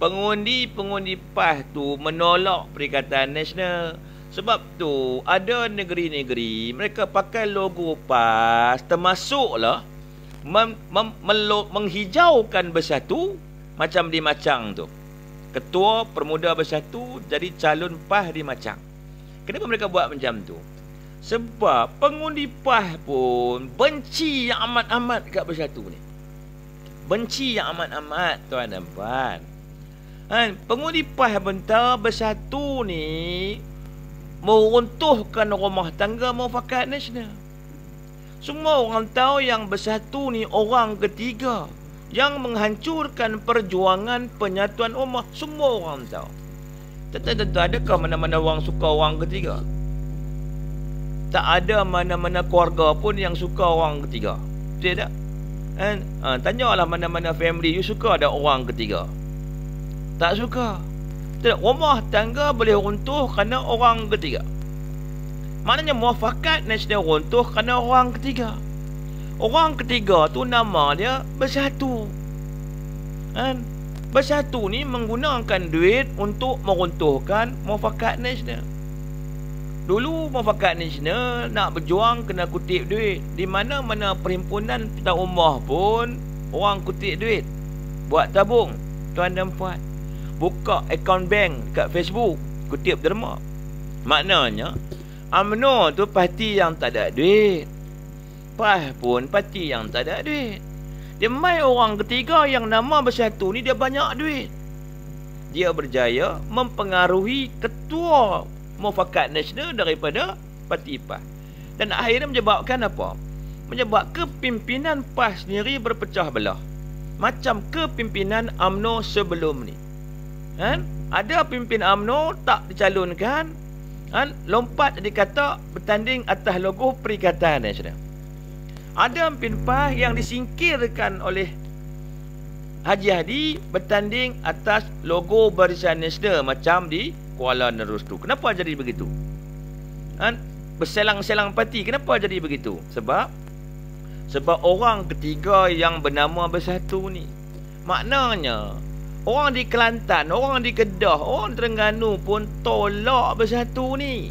Pengundi-pengundi PAS tu menolak Perikatan Nasional. Sebab tu ada negeri-negeri mereka pakai logo PAS, termasuklah menghijaukan bersatu. Macam di Macang tu, Ketua Permuda Bersatu jadi calon PAS di Macang. Kenapa mereka buat macam tu? Sebab pengundi PAS pun benci yang amat-amat kat Bersatu ni. Benci yang amat-amat, tuan dan puan. Pengundi PAS bentar Bersatu ni meruntuhkan rumah tangga Muafakat Nasional. Semua orang tahu yang Bersatu ni orang ketiga yang menghancurkan perjuangan penyatuan ummah. Semua orang tahu. Tentu adakah mana-mana orang suka orang ketiga? Tak ada mana-mana keluarga pun yang suka orang ketiga. Betul tak? Tanyalah mana-mana family you suka ada orang ketiga. Tak suka. Tidak. Rumah tangga boleh runtuh kerana orang ketiga. Maknanya Muafakat Nasional runtuh kerana orang ketiga. Orang ketiga tu nama dia Bersatu. Bersatu ni menggunakan duit untuk meruntuhkan Muafakat Nasional. Dulu Muafakat Nasional nak berjuang kena kutip duit. Di mana-mana perhimpunan pita ummah pun orang kutip duit, buat tabung, tuan dan puan. Buka akaun bank kat Facebook, kutip derma. Maknanya UMNO tu parti yang tak ada duit, PAS pun parti yang tak ada duit. Dia mai orang ketiga yang nama bersatu ni dia banyak duit. Dia berjaya mempengaruhi ketua Muafakat Nasional daripada Parti PAS. Dan akhirnya menyebabkan apa? Menyebabkan kepimpinan PAS sendiri berpecah belah. Macam kepimpinan UMNO sebelum ni. Kan? Ada pimpin UMNO tak dicalonkan, kan? Lompat dikata bertanding atas logo Perikatan Nasional. Ada pimpin PAS yang disingkirkan oleh Haji Hadi bertanding atas logo Barisan Nasional macam di Kuala Nerus tu. Kenapa jadi begitu? Kan? Berselang-selang parti. Kenapa jadi begitu? Sebab orang ketiga yang bernama bersatu ni. Maknanya orang di Kelantan, orang di Kedah, orang di Terengganu pun tolak bersatu ni.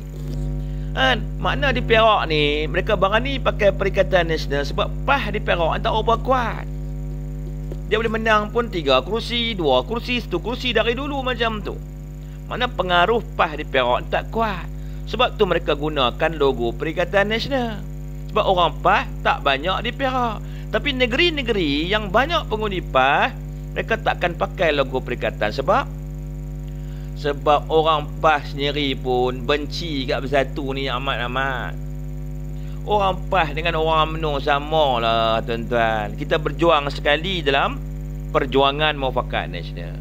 Kan? Makna di Perak ni mereka berani pakai Perikatan Nasional sebab PAS di Perak tak berapa kuat. Dia boleh menang pun 3 kerusi, 2 kerusi, 1 kerusi dari dulu macam tu. Mana pengaruh PAS di Perak tak kuat. Sebab tu mereka gunakan logo Perikatan Nasional. Sebab orang PAS tak banyak di Perak. Tapi negeri-negeri yang banyak pengundi PAS, mereka takkan pakai logo Perikatan. Sebab orang PAS sendiri pun benci kat bersatu ni amat-amat. Orang PAS dengan orang UMNO sama lah tuan-tuan. Kita berjuang sekali dalam perjuangan Muafakat Nasional.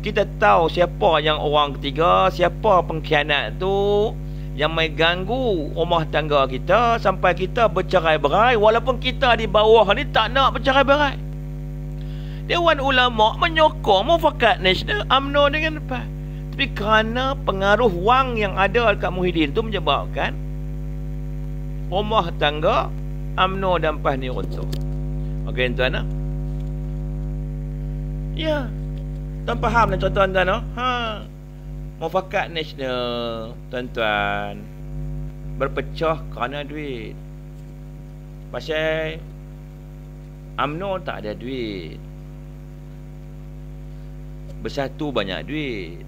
Kita tahu siapa yang orang ketiga, siapa pengkhianat tu yang mai ganggu rumah tangga kita sampai kita bercerai-berai walaupun kita di bawah ni tak nak bercerai-berai. Dewan Ulama menyokong Muafakat Nasional UMNO dengan PAS. Tapi kerana pengaruh wang yang ada dekat Muhyiddin tu menyebabkan rumah tangga UMNO dan PAS ni runtuh. Okey tuan-tuan. Ya. Tuan faham lah tuan-tuan. Muafakat Nasional tuan-tuan berpecah kerana duit. Pasal UMNO tak ada duit. Bersatu banyak duit.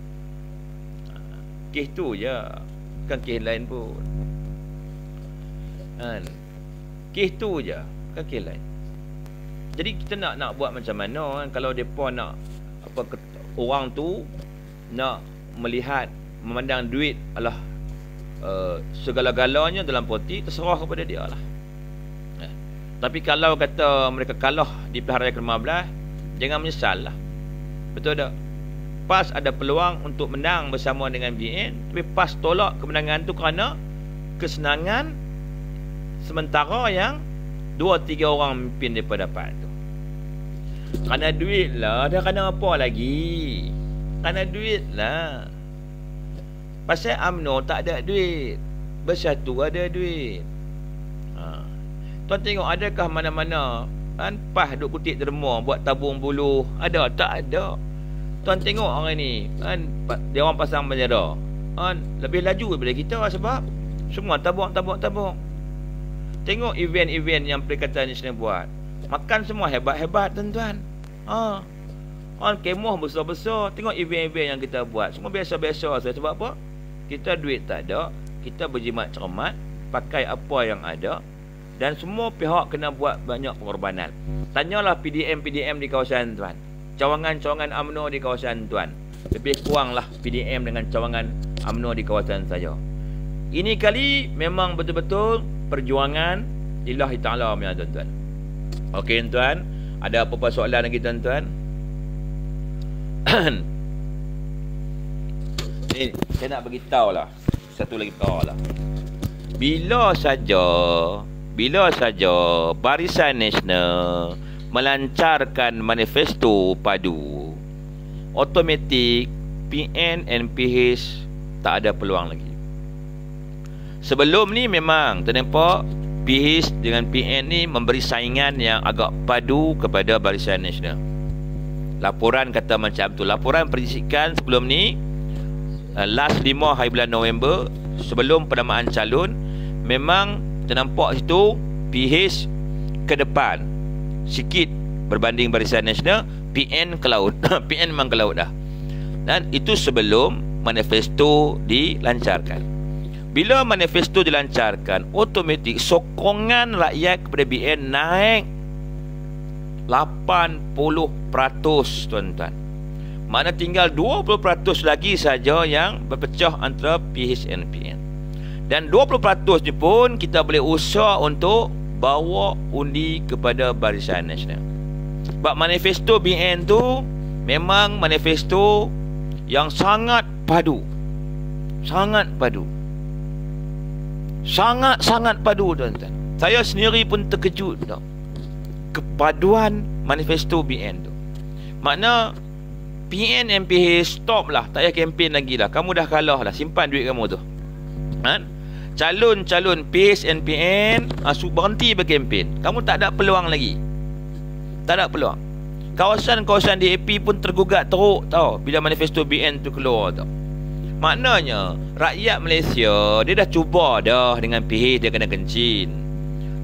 Kes tu je. Bukan kes lain pun. Kan? Kes tu je. Bukan kes lain. Jadi kita nak buat macam mana kan? Kalau mereka nak orang tu nak melihat, memandang duit adalah segala-galanya dalam politik, terserah kepada dia lah. Tapi kalau kata mereka kalah di pilihan raya ke-15, jangan menyesal lah. Betul tak? PAS ada peluang untuk menang bersama dengan BN, tapi PAS tolak kemenangan tu kerana kesenangan sementara yang 2-3 orang memimpin daripada PAS tu. Kerana duit lah. Dah kerana apa lagi? Kerana duit lah. Pasal UMNO tak ada duit, Bersatu ada duit. Tuan tengok adakah mana-mana kan PAS duk kutip derma buat tabung buluh? Ada? Tak ada. Tuan tengok hari ni kan dia orang pasang bendera kan lebih laju daripada kita sebab semua tabung. Tengok event-event yang Perikatan Nasional buat. Makan semua hebat-hebat tuan-tuan. Kemah besar-besar. Tengok event-event yang kita buat. Semua biasa-biasa. Sebab apa? Kita duit tak ada. Kita berjimat cermat. Pakai apa yang ada. Dan semua pihak kena buat banyak pengorbanan. Tanyalah PDM di kawasan tuan. Cawangan-cawangan UMNO di kawasan tuan. Lebih kuranglah PDM dengan cawangan UMNO di kawasan saya. Ini kali memang betul-betul perjuangan lillahi ta'ala ya tuan-tuan. Okey tuan, ada apa-apa soalan lagi tuan-tuan? Ni saya nak bagi tahu lah satu lagi perkara lah. Bila saja Barisan Nasional melancarkan manifesto padu, automatik PN and PH tak ada peluang lagi. Sebelum ni memang ternampak PH dengan PN ni memberi saingan yang agak padu kepada Barisan Nasional. Laporan kata macam tu. Laporan perisikan sebelum ni last 5 hari bulan November sebelum penamaan calon, memang ternampak situ PH ke depan sikit berbanding Barisan Nasional, PN ke laut. PN memang ke laut dah. Dan itu sebelum manifesto dilancarkan. Bila manifesto dilancarkan, automatik sokongan rakyat kepada BN naik. tuan-tuan. Mana tinggal 20% lagi saja yang berpecah antara PHNPN. Dan 20% ni pun kita boleh usaha untuk bawa undi kepada Barisan Nasional. Sebab manifesto BN tu memang manifesto yang sangat padu. Sangat padu. Sangat-sangat padu, tuan-tuan. Saya sendiri pun terkejut tau, kepaduan manifesto BN tu. Makna PN MPH stop lah, tak payah kempen lagi lah. Kamu dah kalah lah, simpan duit kamu tu. Calon-calon PHNPN berhenti berkempen. Kamu tak ada peluang lagi. Tak ada peluang. Kawasan-kawasan DAP pun tergugat teruk tau bila manifesto BN tu keluar tau. Maknanya rakyat Malaysia dia dah cuba dah dengan PH, dia kena kencin.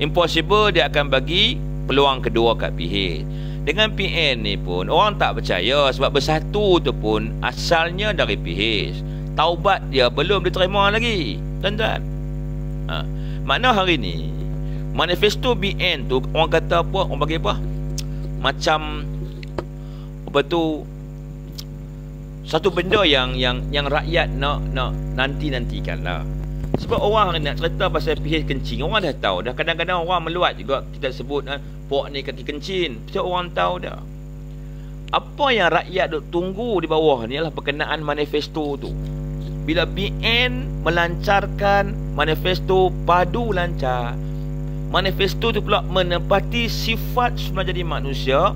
Impossible dia akan bagi peluang kedua kat PH. Dengan PN ni pun orang tak percaya sebab bersatu tu pun asalnya dari PH. Taubat dia belum diterima lagi, tuan-tuan. Makna hari ni manifesto BN tu orang kata apa? Orang bagi apa? Macam apa tu? Satu benda yang rakyat nak nanti-nantikan lah. Sebab orang nak cerita pasal PH kencing, orang dah tahu dah. Kadang-kadang orang meluat juga kita sebut pok ni kaki kencing. Sebab orang tahu dah. Apa yang rakyat duk tunggu di bawah ni adalah berkenaan manifesto tu. Bila BN melancarkan manifesto padu lancar, manifesto tu pula menepati sifat semula jadi manusia,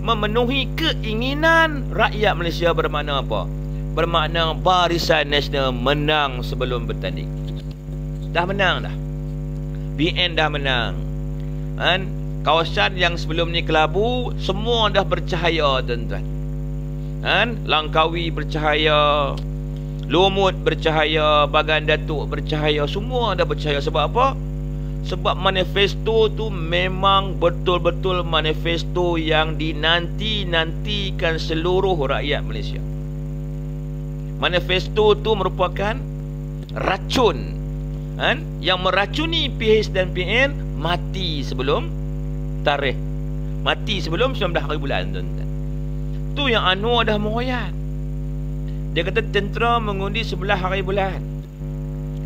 memenuhi keinginan rakyat Malaysia. Bermakna apa? Bermakna Barisan Nasional menang sebelum bertanding. Dah menang dah. BN dah menang. Kawasan yang sebelum ni kelabu, semua dah bercahaya, tuan-tuan. Langkawi bercahaya, Lumut bercahaya, Bagan Datuk bercahaya, semua dah bercahaya. Sebab apa? Sebab manifesto tu memang betul-betul manifesto yang dinanti-nantikan seluruh rakyat Malaysia. Manifesto tu merupakan racun yang meracuni PH dan PN mati sebelum tarikh. Mati sebelum 19 hari bulan, tuan-tuan. Tu yang Anwar dah meroyan. Dia kata tentera mengundi 11 hari bulan.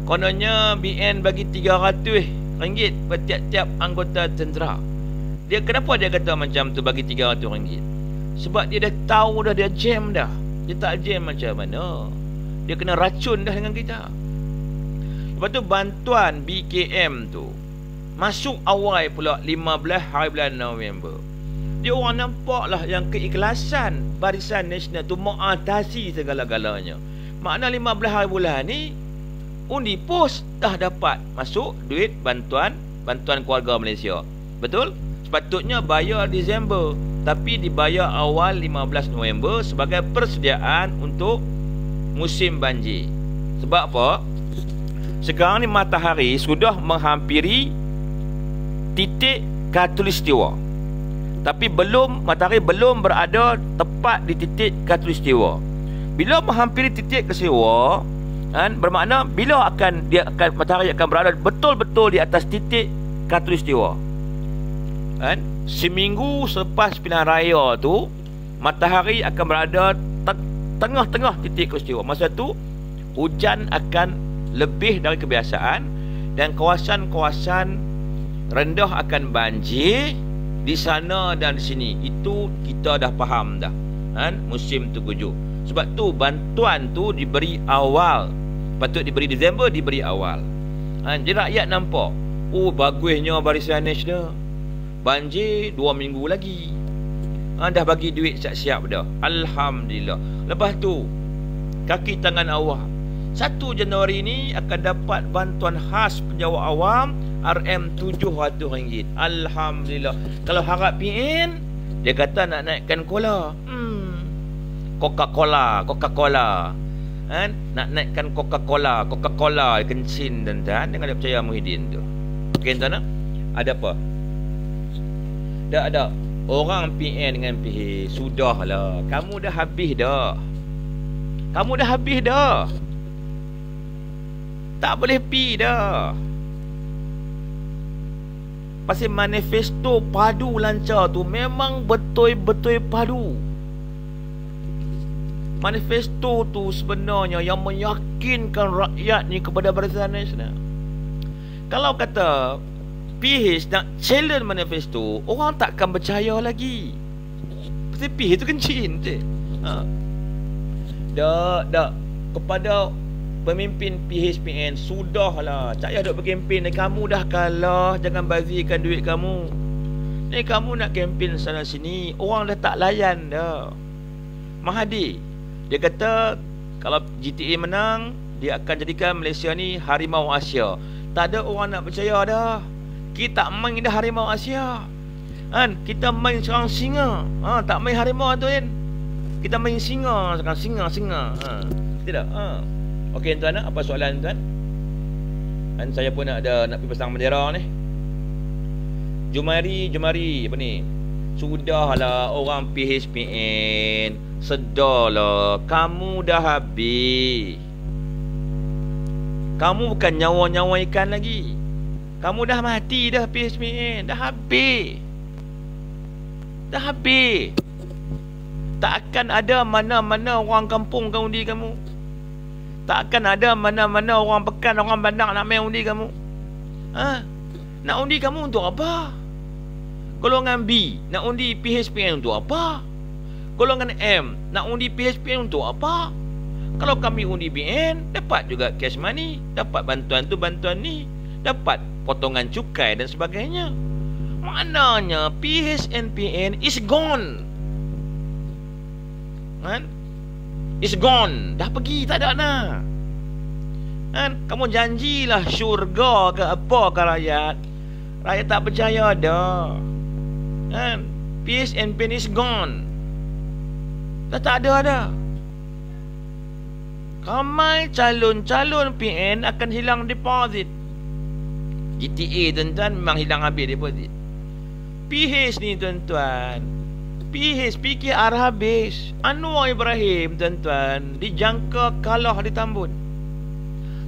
Kononnya BN bagi RM300 per tiap-tiap anggota tentera. Dia kenapa dia kata macam tu, bagi RM300? Sebab dia dah tahu dah, dia jam dah. Dia tak jam macam mana. Dia kena racun dah dengan kita. Lepas tu bantuan BKM tu masuk awal pula 15 hari bulan November. Dia orang nampak lah yang keikhlasan Barisan Nasional tu mengatasi segala-galanya. Makna 15 hari bulan ni undi pos dah dapat masuk duit bantuan keluarga Malaysia. Betul? Sepatutnya bayar Disember, tapi dibayar awal 15 November sebagai persediaan untuk musim banjir. Sebab apa? Sekarang ni matahari sudah menghampiri titik khatulistiwa, tapi matahari belum berada tepat di titik khatulistiwa. Bila menghampiri titik khatulistiwa, bermakna bila matahari akan berada betul-betul di atas titik khatulistiwa. Seminggu selepas pilihan raya tu, matahari akan berada tengah-tengah titik khatulistiwa. Masa tu hujan akan lebih dari kebiasaan dan kawasan-kawasan rendah akan banjir di sana dan di sini. Itu kita dah faham dah. Musim tergujuk. Sebab tu bantuan tu diberi awal. Patut diberi Disember, diberi awal. Jadi rakyat nampak, oh bagusnya Barisan Nasional. Banjir 2 minggu lagi. Dah bagi duit siap-siap dah. Alhamdulillah. Lepas tu kaki tangan awam, 1 Januari ni akan dapat bantuan khas penjawat awam RM700. Alhamdulillah. Kalau harap PN, dia kata nak naikkan cola. Coca-Cola. Nak naikkan Coca-Cola kencing, dan jangan dia percaya Muhyiddin tu. Okey, tuan, ada apa? Dah ada orang PN dengan PH. Sudahlah, kamu dah habis dah. Tak boleh pi dah. pasal manifesto padu lancar tu memang betul-betul padu. Manifesto tu sebenarnya yang meyakinkan rakyat ni kepada Barisan Nasional. Kalau kata PH nak challenge manifesto, orang takkan percaya lagi. Pasal PH tu kencing je. Dak kepada pemimpin PHPN, sudahlah, tak payah duk berkempen. Kamu dah kalah, jangan bazirkan duit kamu. Ni kamu nak kempen sana sini, orang dah tak layan dah. Mahathir, dia kata kalau GTA menang, dia akan jadikan Malaysia ni harimau Asia. Tak ada orang nak percaya dah. Kita tak main dah harimau Asia. Kan? Kita main sekarang singa. Tak main harimau tu kan. Kita main singa sekarang, singa. Tidak. Okey tuan, apa soalan tuan? Dan saya pun nak pergi pasang bendera ni. Jumari apa ni? Sudahlah orang PHPN, sedarlah, kamu dah habis. Kamu bukan nyawa-nyawa ikan lagi. Kamu dah mati dah PHPN, dah habis. Dah habis. Tak akan ada mana-mana orang kampung kau undi kamu. Tak akan ada mana-mana orang pekan, orang bandar nak main undi kamu. Nak undi kamu untuk apa? Golongan B nak undi PHPN untuk apa? Golongan M nak undi PHPN untuk apa? Kalau kami undi BN, dapat juga cash money, dapat bantuan tu, bantuan ni, dapat potongan cukai dan sebagainya. Maknanya PHNPN is gone. Kan? Is gone. Dah pergi, tak ada nak. Kan? Kamu janjilah syurga ke apa ke rakyat. Rakyat tak percaya dah. Kan? PHNPN is gone. Dah tak ada dah. Ramai calon-calon PN akan hilang deposit. GTA tuan-tuan memang hilang habis deposit. PH ni tuan-tuan, PH PKR habis. Anwar Ibrahim tuan-tuan dijangka kalah di Tambun.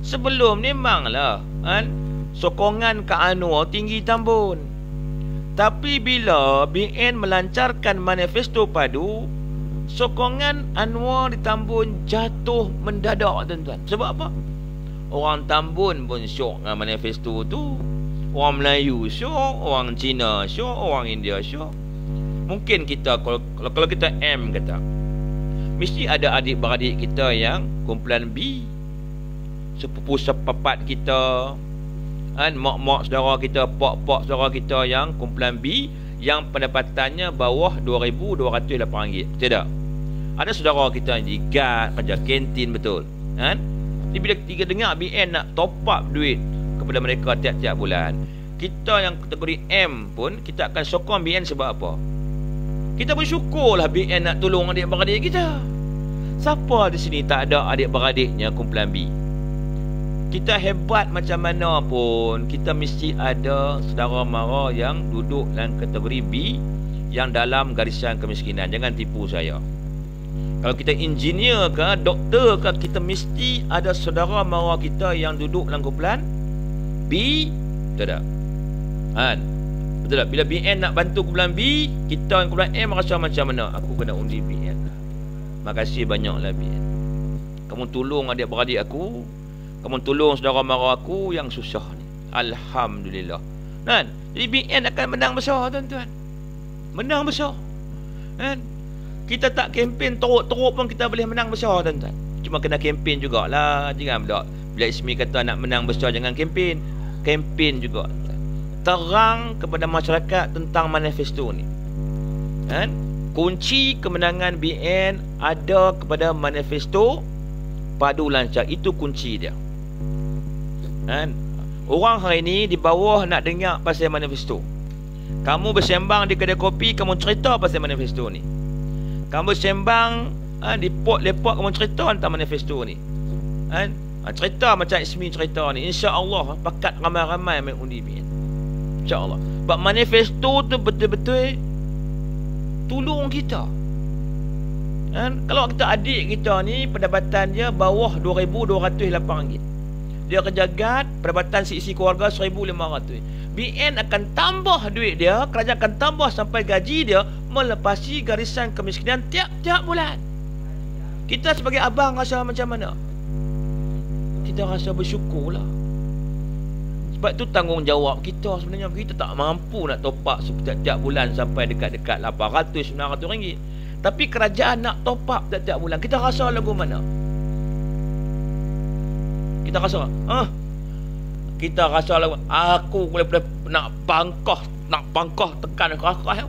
Sebelum ni memanglah kan, sokongan ke Anwar tinggi Tambun. Tapi bila BN melancarkan manifesto padu, sokongan Anwar di Tambun jatuh mendadak tuan-tuan. Sebab apa? Orang Tambun pun syok dengan manifesto tu. Orang Melayu syok, orang Cina syok, orang India syok. Mungkin kita kalau kita M kata, mesti ada adik-beradik kita yang kumpulan B, sepupu sepapat kita, kan, mak-mak saudara kita, pak-pak saudara kita yang kumpulan B, yang pendapatannya bawah RM2,208. Tidak. Ada saudara kita yang digat, kerja kantin, betul kan? Jadi bila kita dengar BN nak top up duit kepada mereka tiap-tiap bulan, kita yang kategori M pun kita akan sokong BN. Sebab apa? Kita bersyukurlah BN nak tolong adik-beradik kita. Siapa di sini tak ada adik-beradiknya kumpulan B? Kita hebat macam mana pun, kita mesti ada saudara mara yang duduk dalam kategori B, yang dalam garisan kemiskinan. Jangan tipu saya. Kalau kita engineer ke, doktor ke, kita mesti ada saudara mara kita yang duduk dalam kumpulan B. Betul tak? Kan? Betul tak? Bila BN nak bantu kumpulan B, kita yang kumpulan M rasa macam mana? Aku kena undi BN lah. Makasih banyaklah BN. Kamu tolong adik-beradik aku, kamu tolong saudara mara aku yang susah ni. Alhamdulillah. Kan? Jadi BN akan menang besar tuan-tuan. Menang besar. Kan? Kita tak kempen teruk-teruk pun kita boleh menang besar tuan-tuan. Cuma kena kempen jugalah. Jangan pula bila Ismi kata nak menang besar jangan kempen. Kempen juga. Terang kepada masyarakat tentang manifesto ni. Kan? Kunci kemenangan BN ada kepada manifesto padu lancar. Itu kunci dia. Kan? Orang hari ni di bawah nak dengar pasal manifesto. Kamu bersembang di kedai kopi, kamu cerita pasal manifesto ni. Kamu sembang di pot lepak, kamu cerita tentang manifesto ni. Cerita macam Ismi cerita ni, insya-Allah pakat ramai-ramai main undi BN. InsyaAllah. Sebab manifesto tu betul-betul tolong kita. Kalau kita adik kita ni pendapatan dia bawah RM2,208, dia kerja guard, pendapatan isi keluarga RM1,500. BN akan tambah duit dia, kerajaan akan tambah sampai gaji dia melepasi garisan kemiskinan tiap-tiap bulan. Kita sebagai abang rasa macam mana? Kita rasa bersyukurlah. Sebab tu tanggungjawab kita sebenarnya. Kita tak mampu nak top up setiap bulan sampai dekat-dekat 800-900 ringgit. Tapi kerajaan nak top up setiap bulan. Kita rasa lagu mana? Kita rasa kita rasa lagu, aku boleh nak pangkah tekan keras.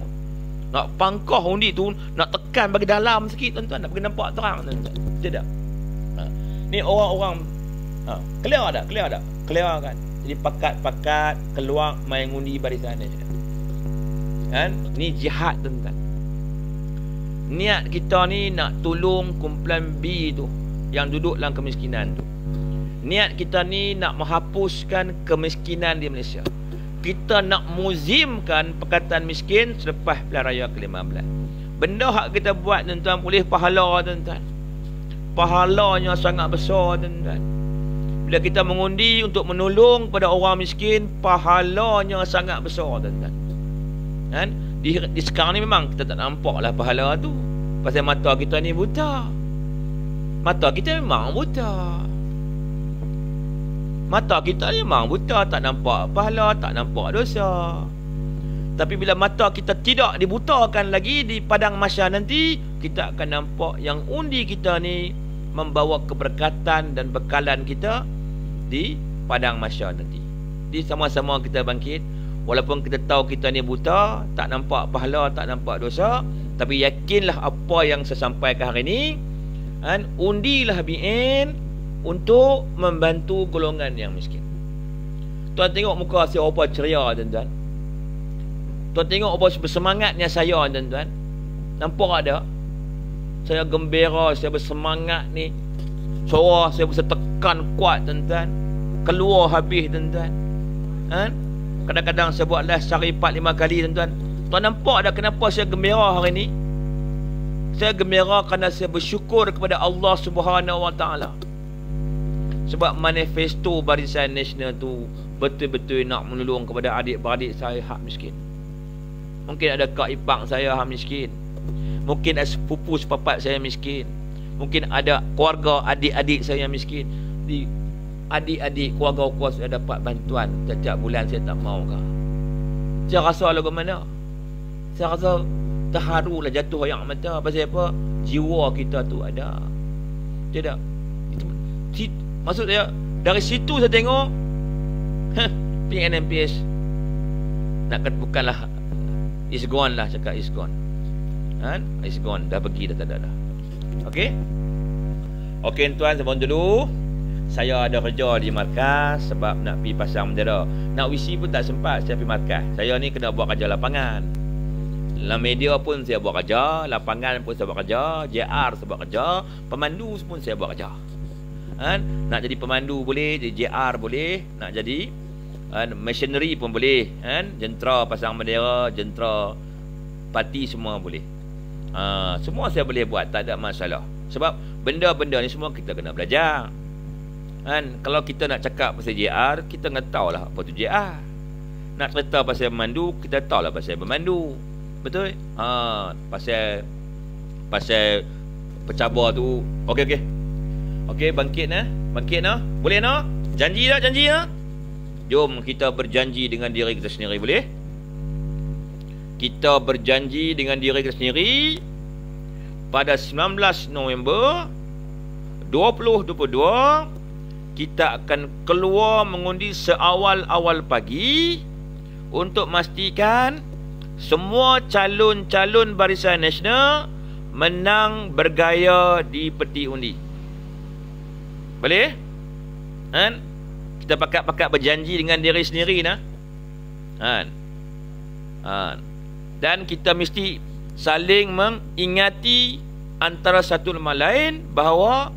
Nak pangkah undi tu, nak tekan bagi dalam sikit tuan-tuan, nak bagi nampak terang tuan-tuan. Tidak. Ni orang-orang clear tak? Clear kan? Jadi pakat-pakat keluar main undi barisan ni. Kan? Ni jihad tuan-tuan. Niat kita ni nak tolong kumpulan B tu yang duduk dalam kemiskinan tu. Niat kita ni nak menghapuskan kemiskinan di Malaysia. Kita nak muzimkan perkataan miskin selepas pilihan raya ke-15. Benda hak kita buat tuan-tuan boleh pahala tuan-tuan. Pahalanya sangat besar tuan-tuan. Bila kita mengundi untuk menolong pada orang miskin, pahalanya sangat besar tuan-tuan. Kan? Di sekarang ni memang kita tak nampak lah pahala tu. Pasal mata kita ni buta. Mata kita memang buta. Mata kita memang buta, tak nampak pahala, tak nampak dosa. Tapi bila mata kita tidak dibutakan lagi di padang mahsyar nanti, kita akan nampak yang undi kita ni membawa keberkatan dan bekalan kita di padang mahsyar nanti. Jadi sama-sama kita bangkit. Walaupun kita tahu kita ni buta, tak nampak pahala, tak nampak dosa, tapi yakinlah apa yang saya sampaikan hari ni, kan? Undilah BN untuk membantu golongan yang miskin. Tuan tengok muka saya apa ceria tuan-tuan. Tuan tengok apa bersemangatnya saya tuan-tuan. Nampak ada? Saya gembira, saya bersemangat ni. Suara saya bisa tekan kuat tuan-tuan. Keluar habis tuan-tuan. Kan? Kadang-kadang saya buat live sehari 4-5 kali tuan-tuan. Tuan nampak dah kenapa saya gembira hari ni? Saya gembira kerana saya bersyukur kepada Allah Subhanahu Wa Taala. Sebab manifesto Barisan Nasional tu betul-betul nak menolong kepada adik-beradik saya hak miskin. Mungkin ada kak ipar saya hak miskin. Mungkin ada sepupu sepapat saya miskin. Mungkin ada keluarga adik-adik saya miskin. Di adik-adik keluarga saya dapat bantuan setiap bulan, saya tak mau kah? Saya rasa lagu mana? Saya rasa terharu lah, jatuh air mata. Pasal apa? Jiwa kita tu ada. Tidak. Maksud saya, dari situ saya tengok PNMPS nak kata bukanlah is gone lah, cakap is gone. Kan? Is gone, dah pergi, dah tak ada dah. Okey? Okey tuan, sebelum dulu saya ada kerja di markas sebab nak pergi pasang bendera. Nak WC pun tak sempat saya pergi markas. Saya ni kena buat kerja lapangan. Dalam media pun saya buat kerja, lapangan pun saya buat kerja, JR saya buat kerja, pemandu pun saya buat kerja. Kan? Nak jadi pemandu boleh, jadi JR boleh, nak jadi machinery pun boleh, kan? Jentera pasang bendera, jentera parti semua boleh. Semua saya boleh buat, tak ada masalah. Sebab benda-benda ni semua kita kena belajar. Kan? Kalau kita nak cakap pasal JR, kita kena tahulah apa tu JR. Nak cerita pasal pemandu, kita tahulah pasal pemandu. Betul? Pasal pencabar tu. Okey, bangkit nah. Bangkit nah. Boleh nah? Janji tak? Janji nah? Jom kita berjanji dengan diri kita sendiri, boleh? Kita berjanji dengan diri kita sendiri pada 19 November 2022 kita akan keluar mengundi seawal-awal pagi untuk memastikan semua calon-calon Barisan Nasional menang bergaya di peti undi. Boleh? Kan? Kita pakat-pakat berjanji dengan diri sendiri nah. Kan? Dan kita mesti saling mengingati antara satu sama lain bahawa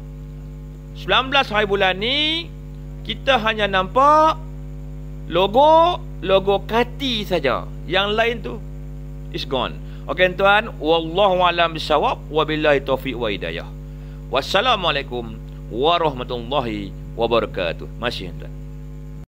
19 hari bulan ni kita hanya nampak logo Kati saja. Yang lain tu is gone. Okey tuan, wallahu alam bisawab, wabillahi taufiq wa hidayah. Wassalamualaikum warahmatullahi wabarakatuh. Masih tuan.